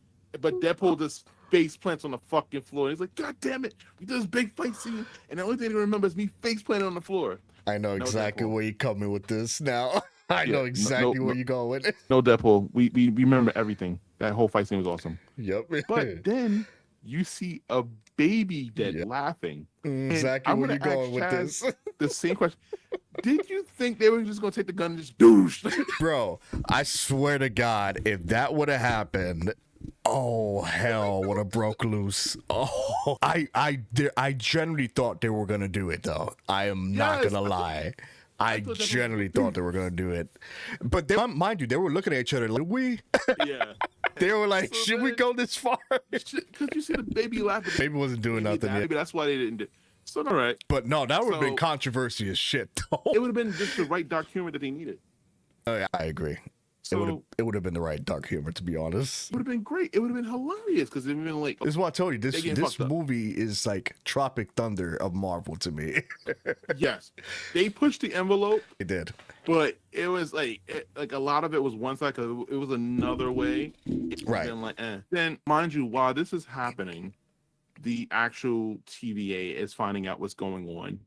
but Deadpool just face plants on the fucking floor. He's like, God damn it, we did this big fight scene, and the only thing I remember is me face planting on the floor. I know exactly where you're coming with this now. I know exactly where you're going with it. No, Deadpool, we remember everything. That whole fight scene was awesome. Yep. But then you see a baby dead laughing. Exactly where you're going with this. The same question. Did you think they were just gonna take the gun and just douche? Bro, I swear to God, if that would have happened, oh hell would have broke loose. Oh, I generally thought they were gonna do it though. I am not gonna lie. I generally thought they were gonna do it, but mind you, they were looking at each other like, Yeah. They were like, so should we go this far? Because you see the baby laughing. Baby wasn't doing nothing yet. Maybe that's why they didn't do. So all right. But no, that would have been controversy as shit though. It would have been just the right dark humor that they needed. Oh yeah, I agree. So it would have been the right dark humor, to be honest. It would have been great. It would have been hilarious because it would have been like. This is what I told you. This movie is like Tropic Thunder of Marvel to me. Yes, they pushed the envelope. They did, but it was like a lot of it was one side because it was another way. Right. Then mind you, while this is happening, the actual TVA is finding out what's going on.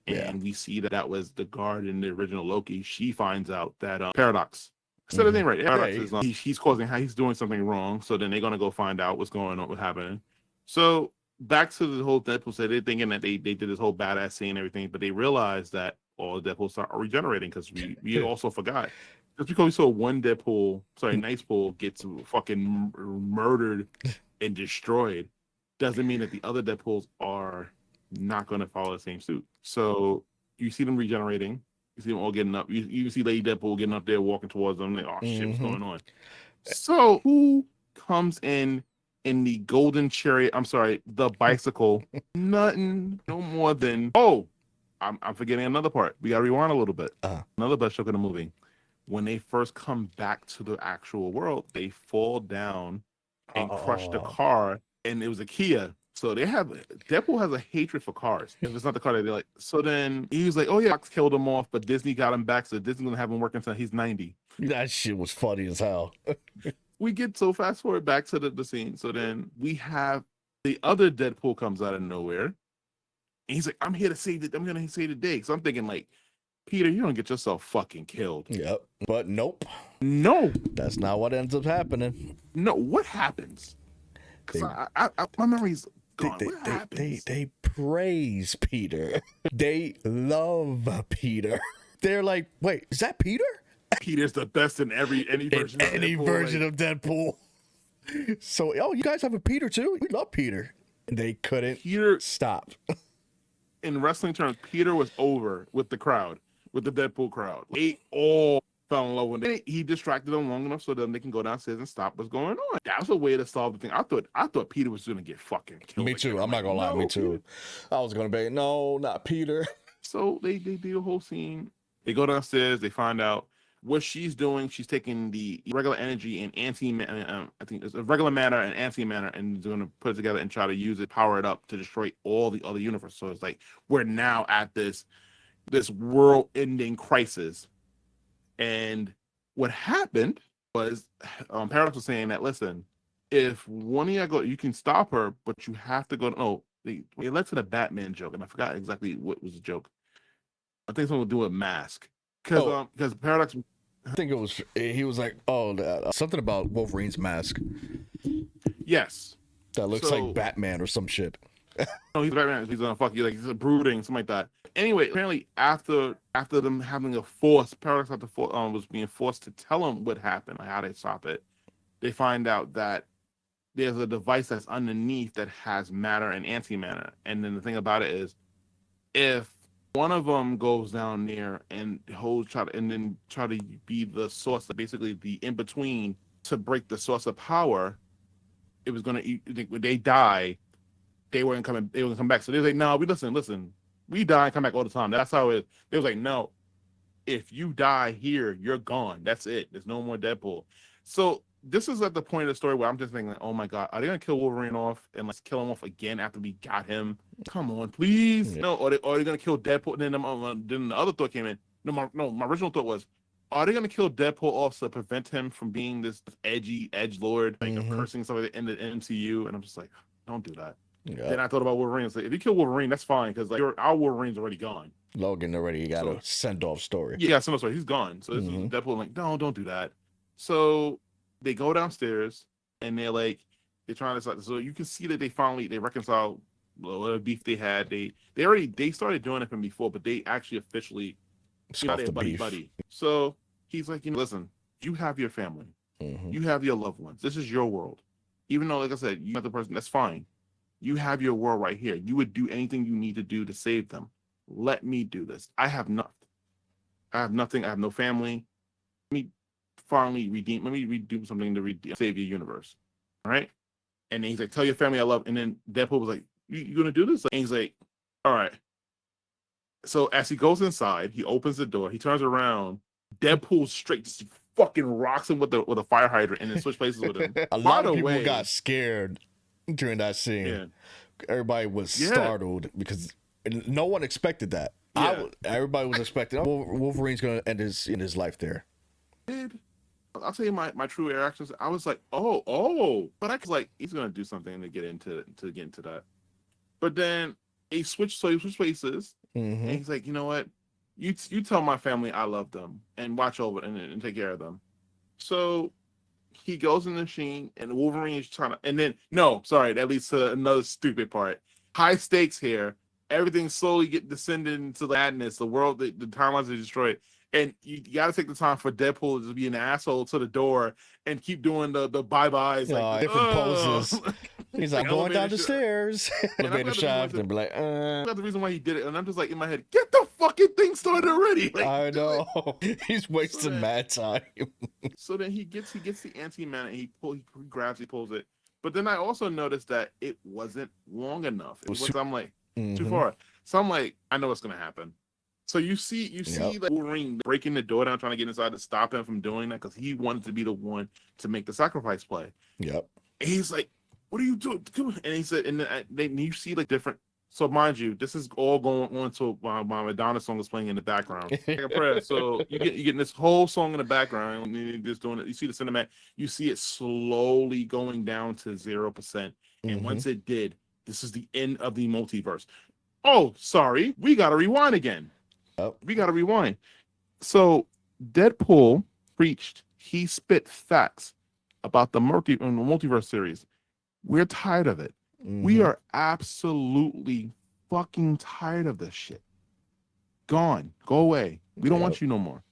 And we see that was the guard in the original Loki. She finds out that Paradox. Said the name right. Paradox is he's he's doing something wrong. So then they're gonna go find out what's going on, what's happening. So back to the whole Deadpool said they're thinking that they did this whole badass scene and everything, but they realized that all Deadpool start regenerating because we also forgot. Just because we saw one Nightpool gets fucking murdered and destroyed, doesn't mean that the other Deadpools are not going to follow the same suit. So you see them regenerating. You see them all getting up. You see Lady Deadpool getting up there, walking towards them. Like, oh shit, what's going on? So who comes in the golden chariot? I'm sorry, the bicycle. Nothing, no more than I'm forgetting another part. We got to rewind a little bit. Another best joke in the movie. When they first come back to the actual world, they fall down and crush the car, and it was a Kia. So Deadpool has a hatred for cars. If it's not the car that they like. So then he was like, oh yeah, Fox killed him off, but Disney got him back, so Disney's gonna have him working until he's 90. That shit was funny as hell. We get so fast forward back to the scene. So then we have the other Deadpool comes out of nowhere. And he's like, I'm here to save it. I'm gonna save the day. So I'm thinking like, Peter, you don't get yourself fucking killed. Yep. But nope. No. That's not what ends up happening. No, what happens? Because my memory's gone. They praise Peter. They love Peter. They're like, wait, is that Peter? Peter's the best in any version of any Deadpool, version of Deadpool. So, you guys have a Peter too? We love Peter. They couldn't stop. In wrestling terms, Peter was over with the crowd, with the Deadpool crowd. They all fell in love with him. He distracted them long enough so that they can go downstairs and stop what's going on. That was a way to solve the thing. I thought Peter was gonna get fucking killed. Me too. I'm not gonna lie. Me too. I was gonna be no, not Peter. So they do the whole scene, They go downstairs. They find out what she's doing. She's taking the regular energy and I think it's a regular matter and anti-matter, and going to put it together and try to use it, power it up to destroy all the other universe. So it's like we're now at this world-ending crisis. And what happened was, Paradox was saying that, listen, if one of you go, you can stop her, but you have to go. No, it led to the Batman joke, and I forgot exactly what was the joke. I think something to do with Mask, because Paradox. I think it was he was like, something about Wolverine's mask. Yes, that looks like Batman or some shit. No, he's Batman. He's gonna fuck you, like he's brooding, something like that. Anyway, apparently after them having a force, Paradox was being forced to tell them what happened, like how they stop it. They find out that there's a device that's underneath that has matter and antimatter. And then the thing about it is, if one of them goes down there and try to be the source, basically the in between to break the source of power, it was gonna when they die, they weren't coming. They wouldn't come back. So they was like, no, listen, we die and come back all the time. That's how it is. They was like, no, if you die here, you're gone. That's it. There's no more Deadpool. So this is at the point of the story where I'm just thinking, like, oh my god, are they gonna kill Wolverine off and let's kill him off again after we got him? Come on, please. Yeah. No, or are they gonna kill Deadpool? And then the other thought came in. No, my original thought was, are they gonna kill Deadpool off to prevent him from being this edgy edgelord, like cursing somebody in the MCU? And I'm just like, don't do that. Yeah. Then I thought about Wolverine. Like, if you kill Wolverine, that's fine, because like our Wolverine's already gone. Logan already got a send-off story. Yeah, send-off story. He's gone. So this is Deadpool. Like, no, don't do that. So they go downstairs and they're trying to. So you can see that they reconcile whatever beef they had. They started doing it from before, but they actually officially got their buddy. So he's like, listen, you have your family, you have your loved ones. This is your world. Even though, like I said, you have the person. That's fine. You have your world right here. You would do anything you need to do to save them. Let me do this. I have nothing. I have no family. Let me finally redeem. Let me redo something to save your universe. All right. And then he's like, tell your family I love. And then Deadpool was like, you gonna do this? And he's like, all right. So as he goes inside, he opens the door. He turns around. Deadpool straight just fucking rocks him with a fire hydrant and then switch places with him. A lot of people got scared during that scene. Yeah. Everybody was startled because no one expected that. Yeah. Everybody was expecting Wolverine's going to end his life there. I'll tell you my true reactions. I was like, oh, but I was like, he's going to do something to get into that. But then he switched places, and he's like, you know what? You tell my family I love them and watch over and take care of them. So he goes in the machine, and Wolverine is trying to, and then that leads to another stupid part. High stakes here. Everything slowly descended into madness. The world, the timelines are destroyed, and you got to take the time for Deadpool to be an asshole to the door and keep doing the bye byes, like different poses. He's like going down the stairs, elevator shaft, and be like, That's the reason why he did it, and I'm just like in my head, get the fucking thing started already. Like, I know he's wasting mad time. So then he gets the anti-man, and he pulls it. But then I also noticed that it wasn't long enough. I'm like, too far. So I'm like, I know what's gonna happen. So you see like Wolverine breaking the door down, trying to get inside to stop him from doing that, because he wanted to be the one to make the sacrifice play. Yep. And he's like, what are you doing? And he said, and then you see like different. So mind you, this is all going on to my Madonna song is playing in the background, like a prayer. So you getting this whole song in the background, and you're just doing it. You see the cinematic, you see it slowly going down to 0%, and once it did, this is the end of the multiverse. Oh, sorry, we got to rewind again. We got to rewind. So Deadpool preached. He spit facts about the multiverse series. We're tired of it. We are absolutely fucking tired of this shit. Gone. Go away. We don't want you no more.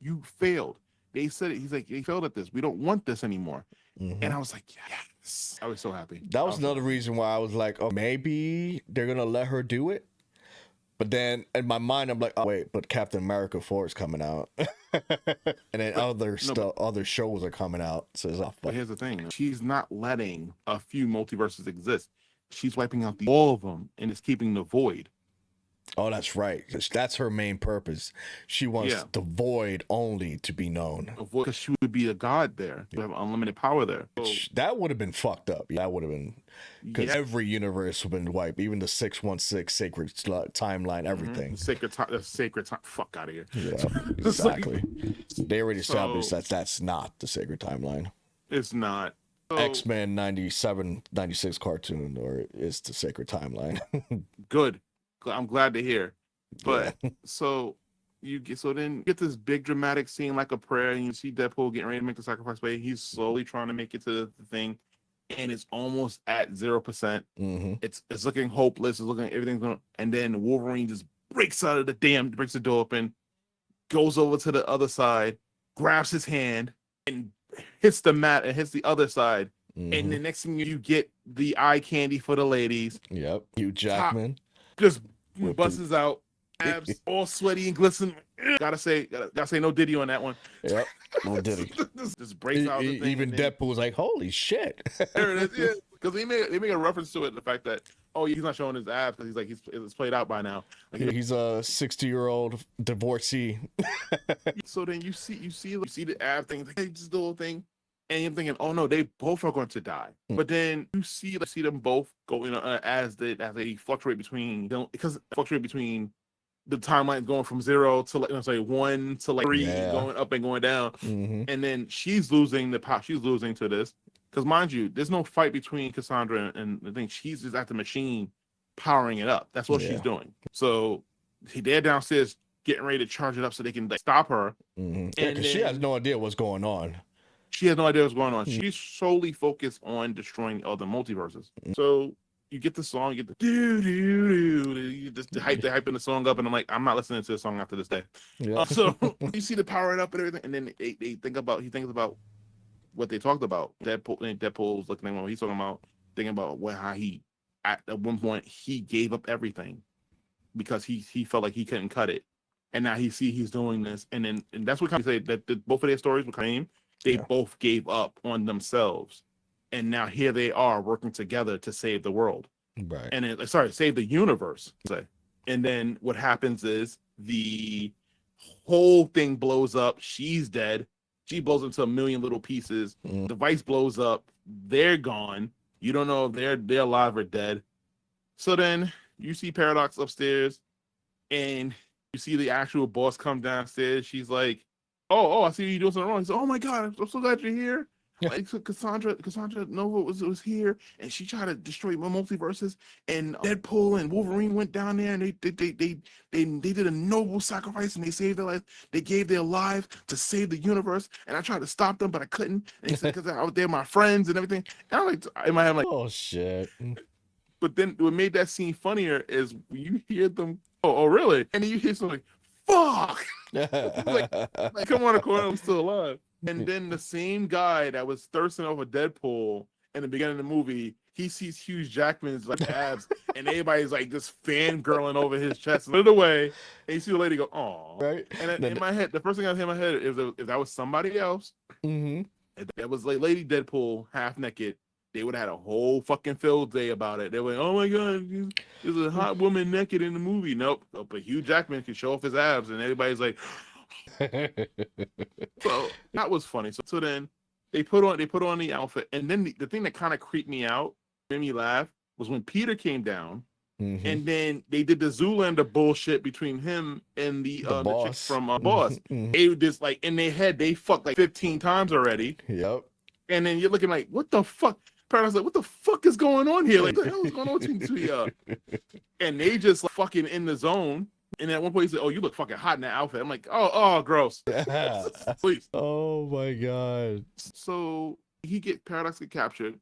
You failed. They said it. He's like, they failed at this. We don't want this anymore. And I was like, yes. I was so happy. That was another reason why I was like, oh, maybe they're going to let her do it. But then in my mind, I'm like, oh, wait, but Captain America 4 is coming out. And then other shows are coming out. So but here's the thing. She's not letting a few multiverses exist. She's wiping out all of them and is keeping the void. Oh, that's right. That's her main purpose. She wants Yeah, the void only to be known. because she would be a god there. You have unlimited power there. So, That would have been fucked up. That would have been, because yeah, every universe would have been wiped, even the 616 sacred timeline, everything. the sacred time. Fuck out of here. Yeah, It's like, exactly. They already established so that that's not the sacred timeline. it's not. So X-Men 97, 96 cartoon, or is the sacred timeline. good. I'm glad to hear. Yeah. But so then you get this big dramatic scene like a prayer, and you see Deadpool getting ready to make the sacrifice. But he's slowly trying to make it to the thing, and it's almost at 0%. Mm-hmm. It's looking hopeless. It's looking everything's going. And then Wolverine just breaks the door open, goes over to the other side, grabs his hand, and hits the mat and hits the other side. Mm-hmm. And the next thing you get the eye candy for the ladies. Yep. Hugh Jackman Just busts out, abs all sweaty and glistening. Gotta say no Diddy on that one. Yep. No Diddy. Just breaks out. The thing, Even Deadpool was like, "Holy shit!" There it is. Yeah, because they make a reference to it. The fact that he's not showing his abs because it's played out by now. Like, he's a 60-year-old divorcee. So then you see the ab thing, just the whole thing, and you're thinking, oh no, they both are going to die. But then you see them both go, as they fluctuate between the timeline going from 0 to 1 to 3, going up and going down. Mm-hmm. And then she's losing the power. She's losing to this because, mind you, there's no fight between Cassandra and the thing. She's just at the machine powering it up. That's what she's doing. So they're downstairs getting ready to charge it up so they can stop her. Mm-hmm. Yeah, because she has no idea what's going on. She has no idea what's going on. She's solely focused on destroying other multiverses. So you get the song, you get the do. You just hyping the song up, and I'm like, I'm not listening to the song after this day. Yeah. So you see the power it up and everything, and then he thinks about what they talked about. Deadpool's looking at what he's talking about, thinking about how he at one point he gave up everything because he felt like he couldn't cut it, and now he's doing this, and that's what kind of say that both of their stories became. They both gave up on themselves, and now here they are working together to save the world, right? And save the universe. And then what happens is the whole thing blows up. She's dead. She blows into a million little pieces. The device blows up. They're gone. You don't know if they're alive or dead. So then you see Paradox upstairs, and you see the actual boss come downstairs. She's like, Oh, I see you doing something wrong. He's like, oh my God, I'm so glad you're here. Like, so Cassandra Nova was here, and she tried to destroy my multiverses. And Deadpool and Wolverine went down there, and they did a noble sacrifice, and they saved their life. They gave their lives to save the universe. And I tried to stop them, but I couldn't. And he said, because they're my friends and everything. And I'm like, in my head, I'm like, oh shit. But then what made that scene funnier is when you hear them. Oh, really? And then you hear something like, fuck. like, come on, the corner, I'm still alive. And then the same guy that was thirsting over Deadpool in the beginning of the movie, he sees Hugh Jackman's like abs, and everybody's like just fangirling over his chest. And away, and you see the lady go, "Oh!" Right. And in my head, the first thing I had in my head is if that was somebody else, if that was like Lady Deadpool half naked, they would have had a whole fucking field day about it. They were like, oh my God, there's a hot woman naked in the movie. Nope. But Hugh Jackman can show off his abs, and everybody's like, so that was funny. So then they put on the outfit, and then the thing that kind of creeped me out, made me laugh, was when Peter came down, and then they did the Zoolander bullshit between him and the chick from Boss. They just like in their head, they fucked like 15 times already. Yep. And then you're looking like, what the fuck? Paradise like, what the fuck is going on here? Like, what the hell is going on between y'all? And they just like, fucking in the zone. And at one point he said, "Oh, you look fucking hot in that outfit." I'm like, "Oh, gross." Yeah. Please. Oh my God. So Paradox get captured.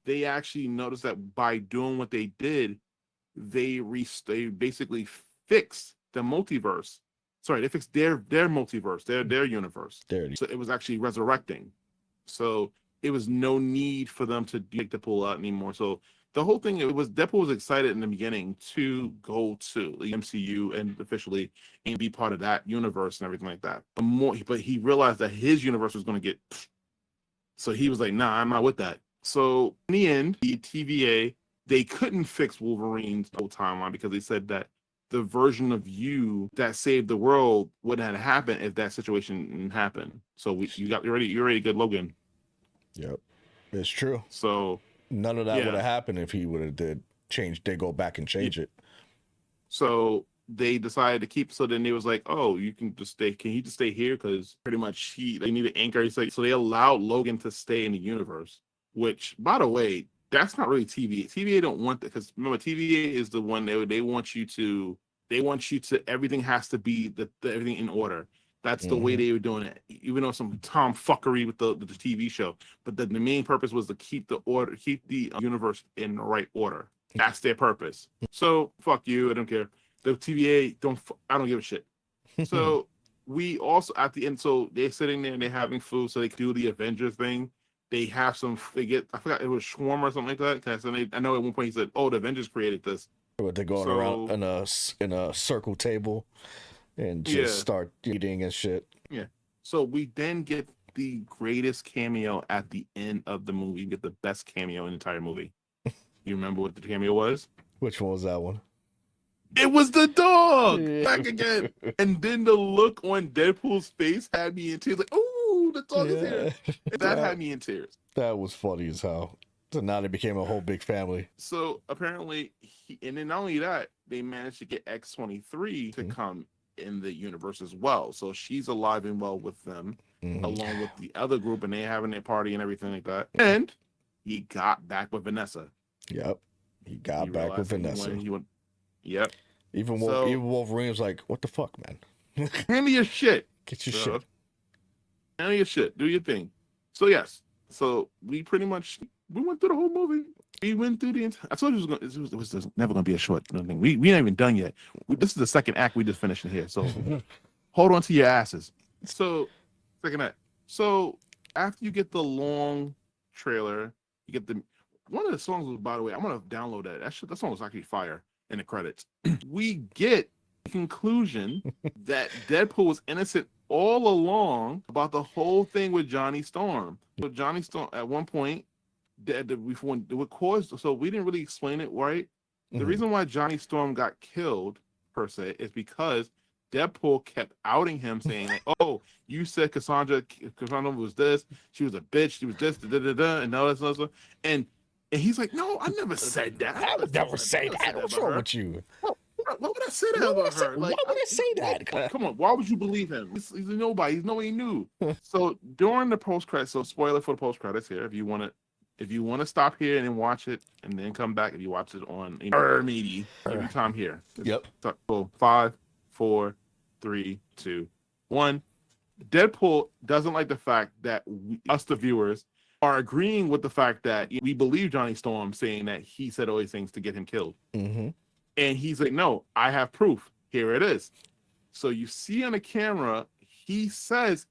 They actually noticed that by doing what they did, they basically fixed the multiverse. Sorry, they fixed their multiverse, their universe. So it was actually resurrecting. So it was no need for them to take Deadpool out anymore. So the whole thing, Deadpool was excited in the beginning to go to the MCU and officially and be part of that universe and everything like that. But he realized that his universe was going to get, so he was like, nah, I'm not with that. So in the end, the TVA, they couldn't fix Wolverine's whole timeline because they said that the version of you that saved the world wouldn't have happened if that situation didn't happen. So you're already good, Logan. Yep, it's true. So none of that would have happened if he would have they go back and change it. So they decided to keep. So then it was like, oh, you can just stay. Can he just stay here? Because pretty much they need an anchor. He's like, so they allowed Logan to stay in the universe. Which, by the way, that's not really TVA. TVA don't want that, because remember, TVA is the one they want you to. They want you to. Everything has to be everything in order. That's the way they were doing it. Even though some tomfuckery with the TV show, but the main purpose was to keep the order, keep the universe in the right order. That's their purpose. So fuck you. I don't care. The TVA I don't give a shit. So we also at the end. So they're sitting there and they're having food. So they do the Avengers thing. They have some. They get. I forgot, it was shawarma or something like that. Cause I know at one point he said, "Oh, the Avengers created this." But they're going around in a circle table and just start eating and shit. Yeah. So we then get the greatest cameo at the end of the movie. You get the best cameo in the entire movie. You remember what the cameo was? Which one was that one? It was the dog back again. And then the look on Deadpool's face had me in tears. Like, oh, the dog is here. That had me in tears. That was funny as hell. So now they became a whole big family. So apparently, and then not only that, they managed to get X-23 to come in the universe as well. So she's alive and well with them, along with the other group, and they having their party and everything like that. And he got back with Vanessa. Yep. He got back with Vanessa. Yep. Even Wolverine was like, what the fuck, man? Hand me your shit. Get your shit. Hand me your shit. Do your thing. So, yes. So, we went through the whole movie. We went through the entire. I told you it was never going to be a short thing. We ain't even done yet. This is the second act we just finished in here. So, hold on to your asses. So, second act. So, after you get the long trailer, you get one of the songs was, by the way, I'm going to download that. That song was actually fire in the credits. We get the conclusion that Deadpool was innocent all along about the whole thing with Johnny Storm. So Johnny Storm, at one point, so we didn't really explain it right. The reason why Johnny Storm got killed, per se, is because Deadpool kept outing him, saying, like, oh, you said Cassandra was this, she was a bitch, she was this, and all that stuff. And he's like, no, I never said that. I would never say that. What's wrong with you? Why would I say that about her? Why would I say that? Come on, why would you believe him? He's a nobody. He's nobody new. So during the post credits, so spoiler for the post credits here. If you want to stop here and then watch it and then come back, if you watch it on maybe every time here. Yep. So 5, 4, 3, 2, 1. Deadpool doesn't like the fact that us, the viewers, are agreeing with the fact that we believe Johnny Storm saying that he said all these things to get him killed. And he's like, no, I have proof. Here it is. So you see on the camera, he says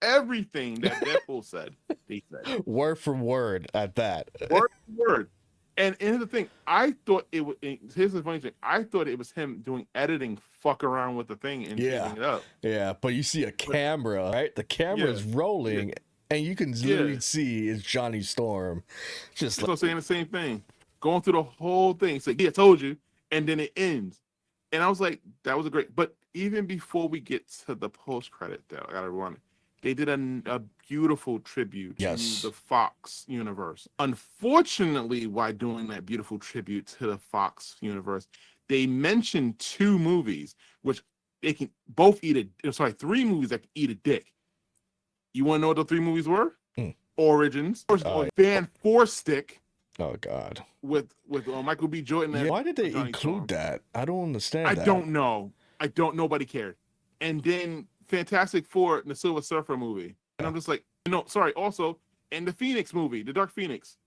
everything that Deadpool said. He said word for word at that. Word for word. And here's the thing, I thought it was. Here's the funny thing, I thought it was him doing editing, fuck around with the thing and changing it up. Yeah, but you see a camera, right? The camera is rolling, and you can literally see it's Johnny Storm, just like, saying the same thing, going through the whole thing. It's like, yeah, I told you, and then it ends, and I was like, that was a great. But even before we get to the post credit, though, I gotta run it. They did a beautiful tribute to the Fox universe. Unfortunately, while doing that beautiful tribute to the Fox universe, they mentioned 2 movies, which they can both eat three movies that can eat a dick. You want to know what the 3 movies were? Origins, Fan 4 Stick. Oh God. With Michael B. Jordan. Why did they include that? I don't understand. I don't know. Nobody cared. And then Fantastic Four, the Silver Surfer movie. And I'm just like, also, and the Phoenix movie, the Dark Phoenix.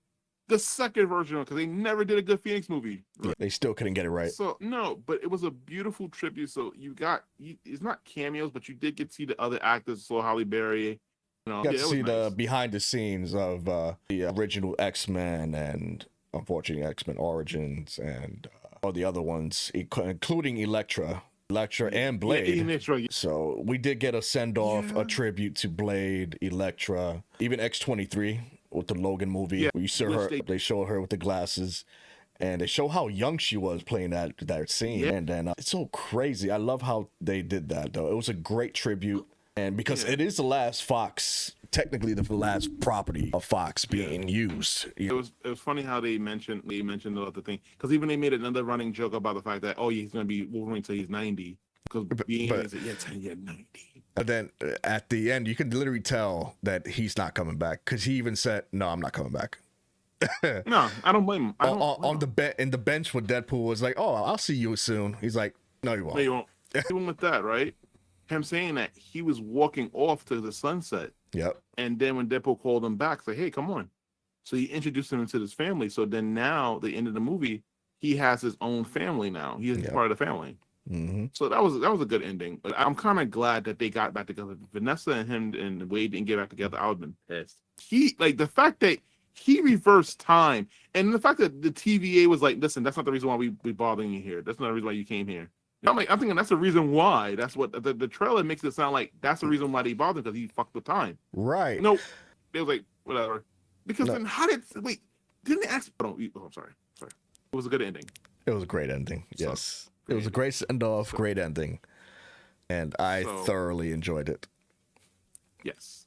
The second version, because they never did a good Phoenix movie. Yeah, they still couldn't get it right. So, no, but it was a beautiful tribute. So it's not cameos, but you did get to see the other actors, so Halle Berry. You got to see the behind the scenes of the original X-Men and, unfortunately, X-Men Origins and all the other ones, including Elektra and Blade. So we did get a send-off, a tribute to Blade, Elektra, even X-23 with the Logan movie. Yeah. You saw her, they showed her with the glasses. and they show how young she was playing that scene, and then it's so crazy. I love how they did that, though. It was a great tribute, and because it is the last Fox, technically the last property of Fox being used. It was funny how they mentioned the other thing, because even they made another running joke about the fact that he's going to be Wolverine till he's 90, because being 90. And then at the end, you can literally tell that he's not coming back, because he even said, "No, I'm not coming back." No, I don't blame him. In the bench when Deadpool was like, "Oh, I'll see you soon." He's like, "No, you won't." No, you won't. Even with that, right? Him saying that, he was walking off to the sunset. Yep. And then when Deadpool called him back, say, "Hey, come on." So he introduced him to his family. So then now, the end of the movie, he has his own family now. He is part of the family. Mm-hmm. So that was a good ending. But I'm kind of glad that they got back together. If Vanessa and him and Wade didn't get back together, I would have been pissed. The fact that he reversed time, and the fact that the TVA was like, "Listen, that's not the reason why we bothering you here. That's not the reason why you came here." I'm thinking that's the reason why. That's what the trailer makes it sound like. That's the reason why they bothered, because he fucked with time. Right. No, it was like, whatever. Because then didn't they ask? Oh, I'm sorry. It was a good ending. It was a great ending. Yes. It was a great send off, great ending. And I thoroughly enjoyed it. Yes.